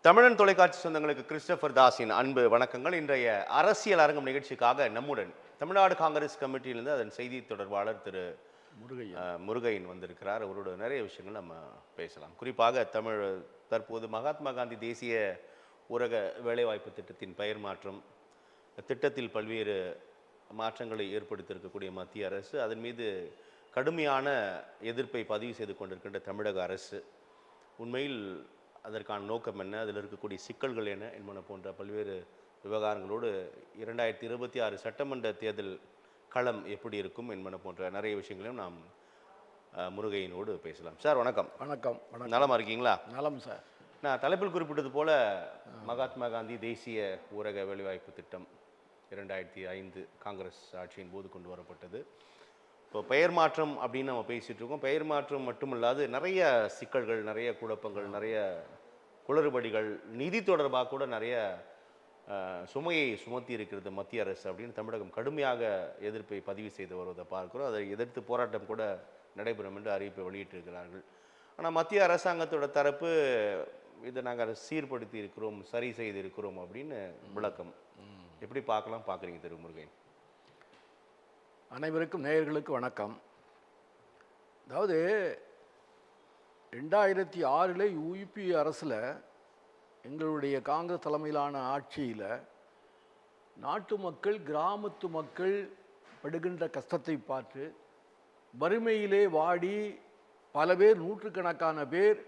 தமிழன் தொலைக்காட்சி சொந்தங்களுக்கு கிறிஸ்டபர் தாஸின் அன்பு வணக்கங்கள். இன்றைய அரசியல் அரங்கம் நிகழ்ச்சிக்காக நம்முடன் தமிழ்நாடு காங்கிரஸ் கமிட்டியிலிருந்து அதன் செய்தி தொடர்பாளர் திரு முருகையன் வந்திருக்கிறார். அவரோட நிறைய விஷயங்கள் நம்ம பேசலாம். குறிப்பாக தற்போது மகாத்மா காந்தி தேசிய ஊரக வேலைவாய்ப்பு திட்டத்தின் பெயர் மாற்றம், திட்டத்தில் பல்வேறு மாற்றங்களை ஏற்படுத்தியிருக்கக்கூடிய மத்திய அரசு, அதன் மீது கடுமையான எதிர்ப்பை பதிவு செய்து கொண்டிருக்கின்ற தமிழக அரசு, உண்மையில் அதற்கான நோக்கம் என்ன, அதில் இருக்கக்கூடிய சிக்கல்கள் என்ன என்பன போன்ற பல்வேறு விவகாரங்களோடு 2026 சட்டமன்ற தேர்தல் களம் எப்படி இருக்கும் என்பன போன்ற நிறைய விஷயங்களையும் நாம் முருகையினோடு பேசலாம். சார் வணக்கம். வணக்கம். நலமா இருக்கீங்களா? நலம் சார். நான் தலைப்பில் குறிப்பிட்டது போல மகாத்மா காந்தி தேசிய ஊரக வேலைவாய்ப்பு திட்டம் 2005 காங்கிரஸ் ஆட்சியின் போது கொண்டு வரப்பட்டது. இப்போ பெயர் மாற்றம் அப்படின்னு நம்ம பேசிகிட்டு இருக்கோம். பெயர் மாற்றம் மட்டுமில்லாது நிறைய சிக்கல்கள், நிறைய குழப்பங்கள், நிறைய குளறுபடிகள், நிதி தொடர்பாக கூட நிறைய சுமையை சுமத்தி இருக்கிறது மத்திய அரசு அப்படின்னு தமிழகம் கடுமையாக எதிர்ப்பை பதிவு செய்து வருவதை பார்க்கிறோம். அதை எதிர்த்து போராட்டம் கூட நடைபெறும் என்று அறிவிப்பை வெளியிட்டிருக்கிறார்கள். ஆனால் மத்திய அரசாங்கத்தோட தரப்பு இதை நாங்கள் சீர்படுத்தி இருக்கிறோம், சரி செய்திருக்கிறோம் அப்படின்னு விளக்கம். எப்படி பார்க்குறீங்க திரு முருகன்? அனைவருக்கும் நேயர்களுக்கு வணக்கம். அதாவது 2006 யூபி அரசில் எங்களுடைய காங்கிரஸ் தலைமையிலான ஆட்சியில் நாட்டு மக்கள், கிராமத்து மக்கள் படுகின்ற கஷ்டத்தை பார்த்து வறுமையிலே வாடி பல பேர், நூற்றுக்கணக்கான பேர்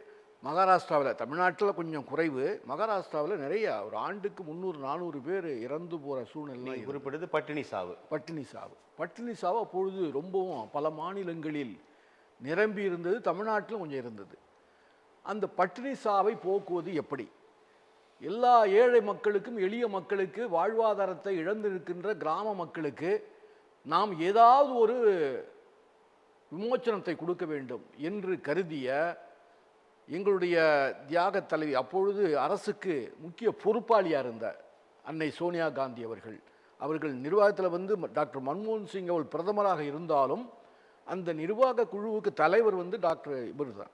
மகாராஷ்டிராவில், தமிழ்நாட்டில் கொஞ்சம் குறைவு, மகாராஷ்டிராவில் நிறைய, ஒரு ஆண்டுக்கு 300-400 பேர் இறந்து போகிற சூழ்நிலை குறிப்பிட்டது. பட்டினி சாவு அப்பொழுது ரொம்பவும் பல மாநிலங்களில் நிரம்பி இருந்தது, தமிழ்நாட்டிலும் கொஞ்சம் இருந்தது. அந்த பட்டினி சாவை போக்குவது எப்படி? எல்லா ஏழை மக்களுக்கும், எளிய மக்களுக்கு, வாழ்வாதாரத்தை இழந்திருக்கின்ற கிராம மக்களுக்கு நாம் ஏதாவது ஒரு விமோச்சனத்தை கொடுக்க வேண்டும் என்று கருதிய எங்களுடைய தியாக தலைவி, அப்பொழுது அரசுக்கு முக்கிய பொறுப்பாளியாக இருந்த அன்னை சோனியா காந்தி அவர்கள் நிர்வாகத்தில் டாக்டர் மன்மோகன் சிங் அவர்கள் பிரதமராக இருந்தாலும் அந்த நிர்வாக குழுவுக்கு தலைவர் டாக்டர் இவர் தான்,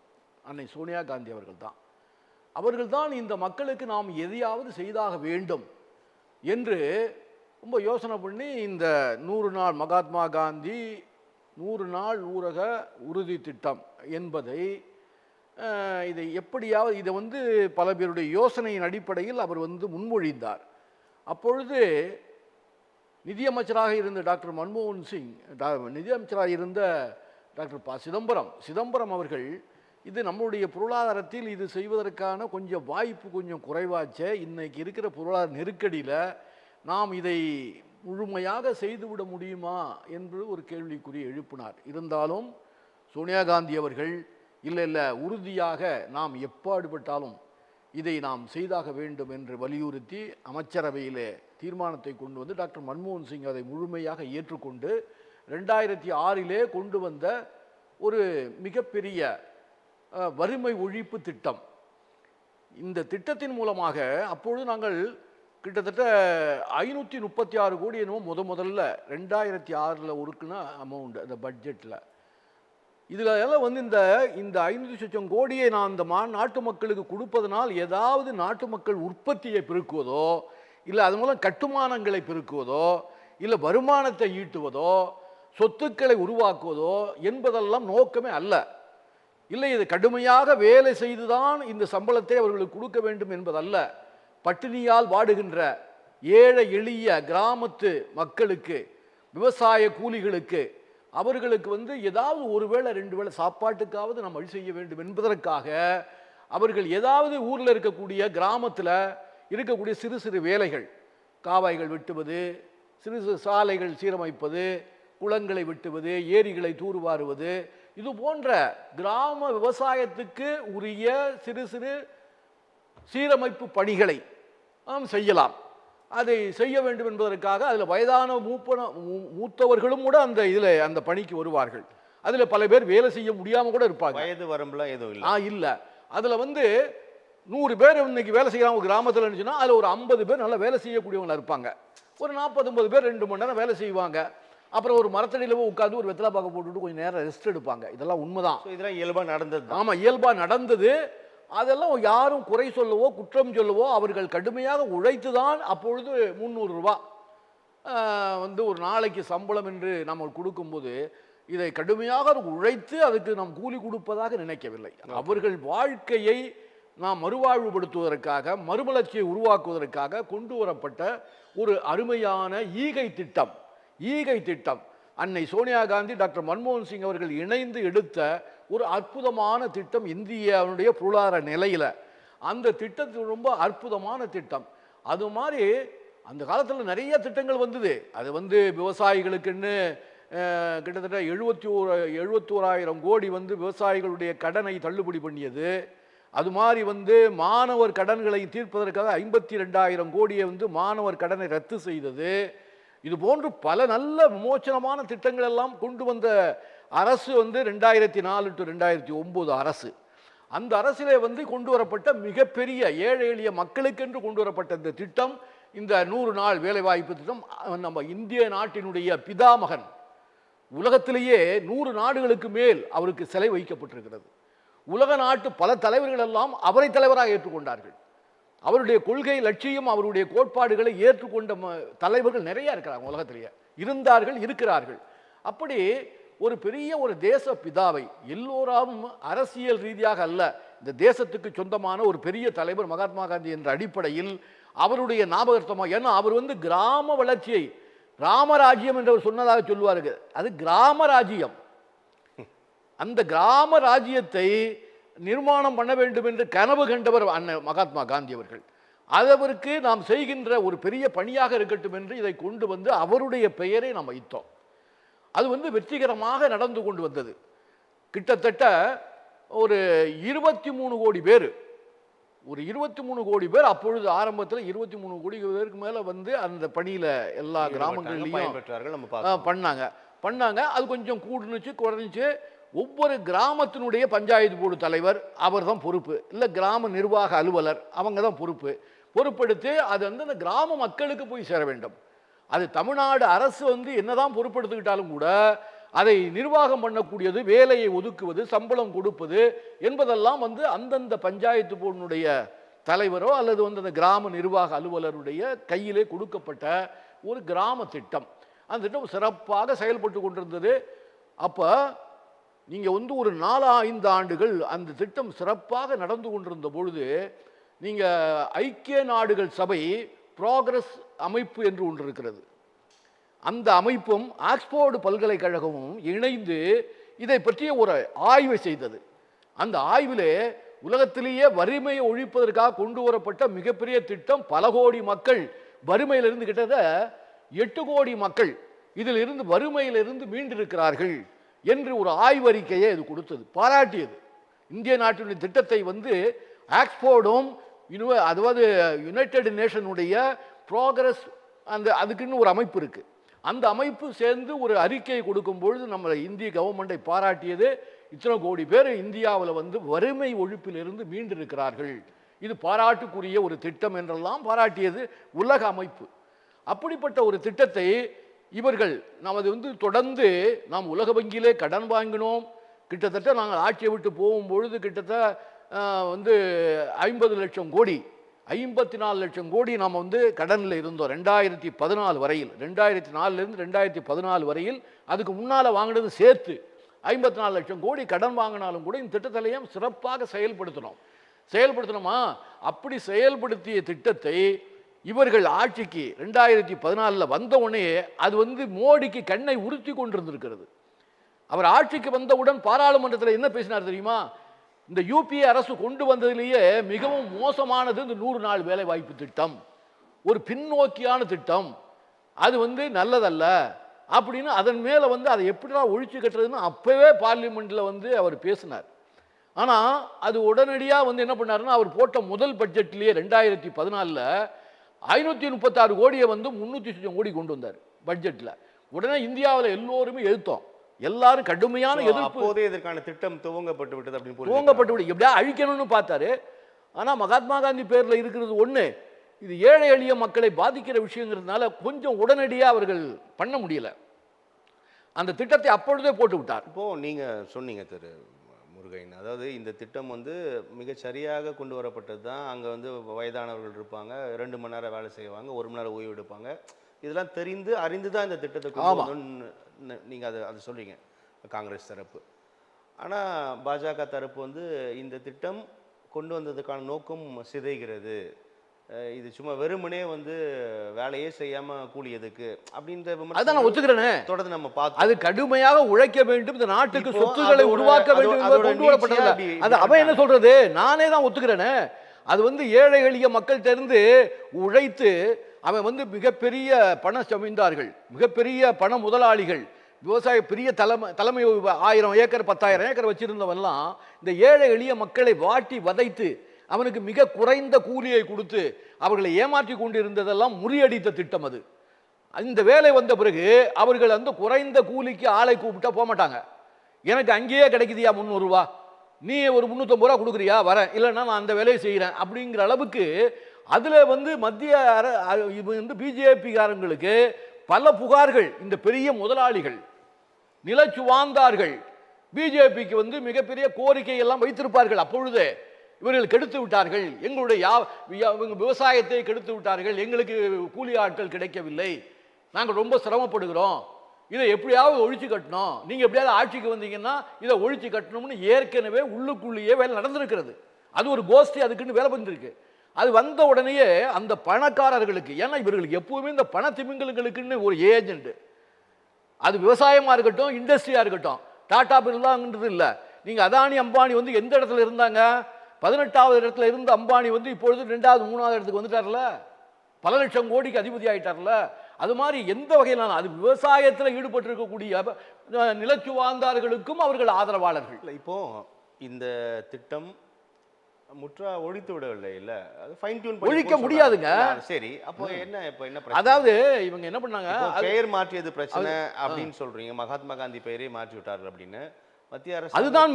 அன்னை சோனியா காந்தி அவர்கள் தான் இந்த மக்களுக்கு நாம் எதையாவது செய்தாக வேண்டும் என்று ரொம்ப யோசனை பண்ணி இந்த 100 நாள் மகாத்மா காந்தி 100 நாள் ஊரக உறுதி திட்டம் என்பதை இதை எப்படியாவது இதை பல பேருடைய யோசனையின் அடிப்படையில் அவர் முன்மொழிந்தார். அப்பொழுது நிதியமைச்சராக இருந்த டாக்டர் மன்மோகன் சிங், நிதியமைச்சராக இருந்த டாக்டர் சிதம்பரம் அவர்கள், இது நம்முடைய பொருளாதாரத்தில் இது செய்வதற்கான கொஞ்சம் வாய்ப்பு கொஞ்சம் குறைவாச்சே, இன்னைக்கு இருக்கிற பொருளாதார நெருக்கடியில் நாம் இதை முழுமையாக செய்துவிட முடியுமா என்று ஒரு கேள்விக்குறி எழுப்பினார். இருந்தாலும் சோனியா காந்தி அவர்கள் இல்லை, உறுதியாக நாம் எப்பாடுபட்டாலும் இதை நாம் செய்தாக வேண்டும் என்று வலியுறுத்தி அமைச்சரவையிலே தீர்மானத்தை கொண்டு டாக்டர் மன்மோகன் சிங் அதை முழுமையாக ஏற்றுக்கொண்டு 2006 கொண்டு வந்த ஒரு மிகப்பெரிய வறுமை ஒழிப்பு திட்டம். இந்த திட்டத்தின் மூலமாக அப்பொழுது நாங்கள் கிட்டத்தட்ட 536 கோடி என்னமோ முதல்ல 2006 ஒதுக்குன அமௌண்ட் அந்த பட்ஜெட்டில். இதில் எல்லாம் இந்த 500 கோடியை நான் இந்த நாட்டு மக்களுக்கு கொடுப்பதனால் ஏதாவது நாட்டு மக்கள் உற்பத்தியை பெருக்குவதோ, இல்லை அது மூலம் கட்டுமானங்களை பெருக்குவதோ, இல்லை வருமானத்தை ஈட்டுவதோ, சொத்துக்களை உருவாக்குவதோ என்பதெல்லாம் நோக்கமே அல்ல. இல்லை, இது கடுமையாக வேலை செய்துதான் இந்த சம்பளத்தை அவர்களுக்கு கொடுக்க வேண்டும் என்பதல்ல. பட்டினியால் வாடுகின்ற ஏழை எளிய கிராமத்து மக்களுக்கு, விவசாய கூலிகளுக்கு, அவர்களுக்கு ஏதாவது ஒரு வேளை 2 வேளை சாப்பாட்டுக்காவது நம்ம வழி செய்ய வேண்டும் என்பதற்காக அவர்கள் ஏதாவது ஊரில் இருக்கக்கூடிய கிராமத்தில் இருக்கக்கூடிய சிறு சிறு வேலைகள், காவாய்கள் வெட்டுவது, சிறு சிறு சாலைகள் சீரமைப்பது, குளங்களை வெட்டுவது, ஏரிகளை தூர்வாருவது, இது போன்ற கிராம விவசாயத்துக்கு உரிய சிறு சிறு சீரமைப்பு பணிகளை நாம் செய்யலாம். அதை செய்ய வேண்டும் என்பதற்காக அதில் வயதான மூத்தவர்களும் கூட அந்த பணிக்கு வருவார்கள். அதில் பல பேர் வேலை செய்ய முடியாமல் கூட இருப்பாங்க. வயது வரம்புலாம் எதுவும் இல்லை. அதில் 100 பேர் இன்னைக்கு வேலை செய்யறாங்க ஒரு கிராமத்தில் இருந்துச்சுன்னா அதில் ஒரு 50 பேர் நல்லா வேலை செய்யக்கூடியவங்களா இருப்பாங்க. ஒரு 40-50 பேர் 2 மணி நேரம் வேலை செய்வாங்க. அப்புறம் ஒரு மரத்தடியில் உட்காந்து ஒரு வெத்தலை பாக்க போட்டுட்டு கொஞ்சம் நேரம் ரெஸ்ட் எடுப்பாங்க. இதெல்லாம் உண்மைதான். இதெல்லாம் இயல்பாக நடந்தது. ஆமாம், இயல்பாக நடந்தது. அதெல்லாம் யாரும் குறை சொல்லவோ குற்றம் சொல்லவோ அவர்கள் கடுமையாக உழைத்து தான் அப்பொழுது 300 ரூபாய் வந்து ஒரு நாளைக்கு சம்பளம் என்று நம்ம கொடுக்கும்போது இதை கடுமையாக உழைத்து அதுக்கு நாம் கூலி கொடுப்பதாக நினைக்கவில்லை. அவர்கள் வாழ்க்கையை நாம் மறுவாழ்வுபடுத்துவதற்காக மறுமலர்ச்சியை உருவாக்குவதற்காக கொண்டு வரப்பட்ட ஒரு அருமையான ஈகை திட்டம். அன்னை சோனியா காந்தி, டாக்டர் மன்மோகன் சிங் அவர்கள் இணைந்து எடுத்த ஒரு அற்புதமான திட்டம் இந்தியாவுடைய பொருளாதார நிலையில. அந்த திட்டத்தில் ரொம்ப அற்புதமான திட்டம். அது மாதிரி அந்த காலத்தில் நிறைய திட்டங்கள் வந்தது. அது வந்து விவசாயிகளுக்குன்னு கிட்டத்தட்ட 71,000 கோடி வந்து விவசாயிகளுடைய கடனை தள்ளுபடி பண்ணியது. அது மாதிரி வந்து மாணவர் கடன்களை தீர்ப்பதற்காக 52,000 கோடியை வந்து மாணவர் கடனை ரத்து செய்தது. இது போன்று பல நல்ல விமோசனமான திட்டங்கள் எல்லாம் கொண்டு வந்த அரசு வந்து 2004 to 2009 அரசு. அந்த அரசிலே வந்து கொண்டு வரப்பட்ட மிகப்பெரிய ஏழை எளிய மக்களுக்கென்று கொண்டு வரப்பட்ட இந்த திட்டம், இந்த 100 நாள் வேலைவாய்ப்பு திட்டம், நம்ம இந்திய நாட்டினுடைய பிதாமகன், உலகத்திலேயே 100 நாடுகளுக்கு மேல் அவருக்கு சிலை வைக்கப்பட்டிருக்கிறது. உலக நாட்டு பல தலைவர்கள் எல்லாம் அவரை தலைவராக ஏற்றுக்கொண்டார்கள். அவருடைய கொள்கை லட்சியம் அவருடைய கோட்பாடுகளை ஏற்றுக்கொண்ட தலைவர்கள் நிறைய இருக்கிறாங்க உலகத்திலேயே, இருந்தார்கள், இருக்கிறார்கள். அப்படி ஒரு பெரிய ஒரு தேச பிதாவை எல்லோரும் அரசியல் ரீதியாக அல்ல, இந்த தேசத்துக்கு சொந்தமான ஒரு பெரிய தலைவர் மகாத்மா காந்தி என்ற அடிப்படையில் அவருடைய ஞாபகார்த்தமாக, ஏன்னா அவர் வந்து கிராம வளர்ச்சியை ராமராஜ்யம் என்று சொன்னதாக சொல்லுவார்கள். அது கிராம ராஜ்யம். அந்த கிராம ராஜ்யத்தை நிர்மாணம் பண்ண வேண்டும் என்று கனவு கண்டவர் அண்ணன் மகாத்மா காந்தி அவர்கள். அதற்கு நாம் செய்கின்ற ஒரு பெரிய பணியாக இருக்கட்டும் என்று இதை கொண்டு வந்து அவருடைய பெயரை நாம் வைத்தோம். அது வந்து வெற்றிகரமாக நடந்து கொண்டு வந்தது. கிட்டத்தட்ட ஒரு 23 கோடி பேர், ஒரு 23 கோடி பேர் அப்பொழுது ஆரம்பத்தில் 23 கோடி பேருக்கு மேல வந்து அந்த பணியில எல்லா கிராமங்கள்லையும் பண்ணாங்க. அது கொஞ்சம் கூடுனுச்சு, குறைஞ்சிச்சு. ஒவ்வொரு கிராமத்தினுடைய பஞ்சாயத்து போர்டு தலைவர் அவர் தான் பொறுப்பு, இல்லை கிராம நிர்வாக அலுவலர் அவங்க தான் பொறுப்பெடுத்து அது வந்து அந்த கிராம மக்களுக்கு போய் சேர வேண்டும். அது தமிழ்நாடு அரசு வந்து என்னதான் பொறுப்பெடுத்துக்கிட்டாலும் கூட அதை நிர்வாகம் பண்ணக்கூடியது, வேலையை ஒதுக்குவது, சம்பளம் கொடுப்பது என்பதெல்லாம் வந்து அந்தந்த பஞ்சாயத்து போர்டுடைய தலைவரோ அல்லது வந்து அந்த கிராம நிர்வாக அலுவலருடைய கையிலே கொடுக்கப்பட்ட ஒரு கிராம திட்டம். அந்த திட்டம் சிறப்பாக செயல்பட்டு கொண்டிருந்தது. அப்போ நீங்கள் வந்து ஒரு 4-5 ஆண்டுகள் அந்த திட்டம் சிறப்பாக நடந்து கொண்டிருந்த பொழுது நீங்கள் ஐக்கிய நாடுகள் சபை ப்ராக்ரஸ் அமைப்பு என்று ஒன்று இருக்கிறது. அந்த அமைப்பும் ஆக்ஸ்போர்டு பல்கலைக்கழகமும் இணைந்து இதை பற்றிய ஒரு ஆய்வை செய்தது. அந்த ஆய்விலே உலகத்திலேயே வறுமையை ஒழிப்பதற்காக கொண்டு வரப்பட்ட மிகப்பெரிய திட்டம், பல கோடி மக்கள் வறுமையிலிருந்து கிட்டத்தட்ட 8 கோடி மக்கள் இதில் இருந்து வறுமையிலிருந்து மீண்டிருக்கிறார்கள் என்று ஒரு ஆய்வறிக்கையை இது கொடுத்தது, பாராட்டியது. இந்திய நாட்டினுடைய திட்டத்தை வந்து ஆக்ஸ்போர்டும் அதாவது யுனைடெட் நேஷனுடைய ப்ராக்ரஸ் அதுக்குன்னு ஒரு அமைப்பு இருக்கு. அந்த அமைப்பு சேர்ந்து ஒரு அறிக்கையை கொடுக்கும் பொழுது நம்ம இந்திய கவர்மெண்டை பாராட்டியது. இத்தனை கோடி பேர் இந்தியாவில் வந்து வறுமை ஒழிப்பிலிருந்து மீண்டிருக்கிறார்கள், இது பாராட்டுக்குரிய ஒரு திட்டம் என்றெல்லாம் பாராட்டியது உலக அமைப்பு. அப்படிப்பட்ட ஒரு திட்டத்தை இவர்கள் நமது வந்து தொடர்ந்து நாம் உலக வங்கியிலே கடன் வாங்கினோம். கிட்டத்தட்ட நாங்கள் ஆட்சியை விட்டு போகும்பொழுது கிட்டத்தட்ட வந்து 50 லட்சம் கோடி 54 லட்சம் கோடி நாம் வந்து கடனில் இருந்தோம் 2014 வரையில். 2004லேருந்து 2014 வரையில் அதுக்கு முன்னால் வாங்கினது சேர்த்து 54 லட்சம் கோடி கடன் வாங்கினாலும் கூட இந்த திட்டத்திலையும் சிறப்பாக செயல்படுத்தணுமா? அப்படி செயல்படுத்திய திட்டத்தை இவர்கள் ஆட்சிக்கு 2014 வந்த உடனே அது வந்து மோடிக்கு கண்ணை உறுத்தி கொண்டிருந்திருக்கிறது. அவர் ஆட்சிக்கு வந்தவுடன் பாராளுமன்றத்தில் என்ன பேசினார் தெரியுமா? இந்த யூபிஏ அரசு கொண்டு வந்ததிலேயே மிகவும் மோசமானது இந்த 100 நாள் வேலை வாய்ப்பு திட்டம், ஒரு பின்னோக்கியான திட்டம், அது வந்து நல்லதல்ல அப்படின்னு அதன் மேலே வந்து அதை எப்படிதான் ஒழிச்சு கட்டுறதுன்னு அப்பவே பார்லிமெண்ட்டில் வந்து அவர் பேசினார். ஆனால் அது உடனடியாக வந்து என்ன பண்ணாருன்னா, அவர் போட்ட முதல் பட்ஜெட்லேயே 2014 536 கோடியை வந்து 300 கோடி கொண்டு வந்தார் பட்ஜெட்டில். உடனே இந்தியாவில் எல்லோருமே எதிர்த்தோம், எல்லாரும் கடுமையான எதிர்ப்பு. இதற்கான திட்டம் துவங்கப்பட்டு விட்டது அப்படின்னு துவங்கப்பட்டு விட்டு எப்படியா அழிக்கணும்னு பார்த்தாரு. ஆனால் மகாத்மா காந்தி பேரில் இருக்கிறது ஒன்று, இது ஏழை எளிய மக்களை பாதிக்கிற விஷயங்கிறதுனால கொஞ்சம் உடனடியாக அவர்கள் பண்ண முடியல. அந்த திட்டத்தை அப்பொழுதே போட்டு விட்டார். இப்போ நீங்க சொன்னீங்க திரு முருகையன், அதாவது இந்த திட்டம் வந்து மிகச் சரியாக கொண்டு வரப்பட்டது தான். அங்கே வந்து வயதானவர்கள் இருப்பாங்க, 2 மணி நேரம் வேலை செய்வாங்க, 1 மணி நேரம் ஓய்வு எடுப்பாங்க. இதெல்லாம் தெரிந்து அறிந்து தான் இந்த திட்டத்தை கொண்டு ஆமா. வரணும்னு நீங்கள் அதை சொல்றீங்க காங்கிரஸ் தரப்பு. ஆனால் பாஜக தரப்பு வந்து இந்த திட்டம் கொண்டு வந்ததுக்கான நோக்கம் சிதைகிறது, இது சும்மா வெறுமனே வந்து வேலையே செய்யாம கூலி எதுக்கு அப்படின்ற அதான் நான் விமர்சனங்கள் ஒத்துக்கிறேனே. தொடர்ந்து நம்ம பார்த்தோம். அது கடுமையாக உழைக்க வேண்டும், இந்த நாட்டுக்கு இப்போ சொத்துக்களை அதோட- உருவாக்க வேண்டும் என்பது அதோட கொண்டு வரப்பட்டது. நீட்சியா அப்படி- அது அவன் என்ன சொல்றது, நானே தான் ஒத்துக்கிறேனே. அது வந்து ஏழை எளிய மக்கள்கிட்ட இருந்து உழைத்து அவன் வந்து மிகப்பெரிய பண ஜமீன்தார்கள், மிகப்பெரிய பண முதலாளிகள், விவசாய பெரிய தலைமை 1000 ஏக்கர் 10,000 ஏக்கர் வச்சிருந்தவன்லாம் இந்த ஏழை எளிய மக்களை வாட்டி வதைத்து அவனுக்கு மிக குறைந்த கூலியை கொடுத்து அவர்களை ஏமாற்றி கொண்டிருந்ததெல்லாம் முறியடித்த திட்டம் அது. இந்த வேலை வந்த பிறகு அவர்கள் அந்த குறைந்த கூலிக்கு ஆளை கூப்பிட்டா போக மாட்டாங்க. எனக்கு அங்கேயே கிடைக்குதியா 300 ரூபா, நீ ஒரு 350 ரூபா கொடுக்குறியா, வரேன், இல்லைன்னா நான் அந்த வேலையை செய்கிறேன் அப்படிங்கிற அளவுக்கு அதில் வந்து மத்திய வந்து பிஜேபிக்காரங்களுக்கு பல புகார்கள். இந்த பெரிய முதலாளிகள் நிலச்சுவாந்தார்கள் பிஜேபிக்கு வந்து மிகப்பெரிய கோரிக்கை எல்லாம் வைத்திருப்பார்கள். அப்பொழுதே இவர்கள் கெடுத்து விட்டார்கள், எங்களுடைய விவசாயத்தை கெடுத்து விட்டார்கள், எங்களுக்கு கூலி ஆட்கள் கிடைக்கவில்லை, நாங்கள் ரொம்ப சிரமப்படுகிறோம், இதை எப்படியாவது ஒழிச்சு கட்டணும், நீங்க எப்படியாவது ஆட்சிக்கு வந்தீங்கன்னா இதை ஒழிச்சு கட்டணும்னு ஏற்கனவே உள்ளுக்குள்ளேயே வேலை நடந்திருக்கிறது. அது ஒரு கோஷ்டி அதுக்குன்னு வேலை பண்ணிருக்கு. அது வந்த உடனேயே அந்த பணக்காரர்களுக்கு, ஏன்னா இவர்களுக்கு எப்பவுமே இந்த பண திமிங்கல்களுக்குன்னு ஒரு ஏஜென்ட், அது விவசாயமா இருக்கட்டும் இண்டஸ்ட்ரியா இருக்கட்டும், டாடா பிர்லாங்கிறது இல்லை. நீங்க அதானி அம்பானி வந்து எந்த இடத்துல இருந்தாங்க, 18வது இடத்துல இருந்த அம்பானி வந்து இப்பொழுது 2வது 3வது இடத்துக்கு வந்துட்டார்ல, பல லட்சம் கோடிக்கு அதிபதி ஆயிட்டார்ல. அது மாதிரி எந்த வகையிலான அது விவசாயத்தில் ஈடுபட்டு இருக்கக்கூடிய நிலச்சுவாந்தார்களுக்கும் அவர்கள் ஆதரவாளர்கள். இல்லை, இப்போ இந்த திட்டம் முற்றா ஒழித்து விடவில்லை, இல்ல அது ஃபைன் டியூன் ஒழிக்க முடியாதுங்க. சரி, அப்போ என்ன பிரச்சனை? அதாவது இவங்க என்ன பண்ணாங்க, பெயர் மாற்றியது பிரச்சனை அப்படின்னு சொல்றீங்க. மகாத்மா காந்தி பெயரே மாற்றி விட்டார்கள் அப்படின்னு மத்திய அரசு, அதுதான்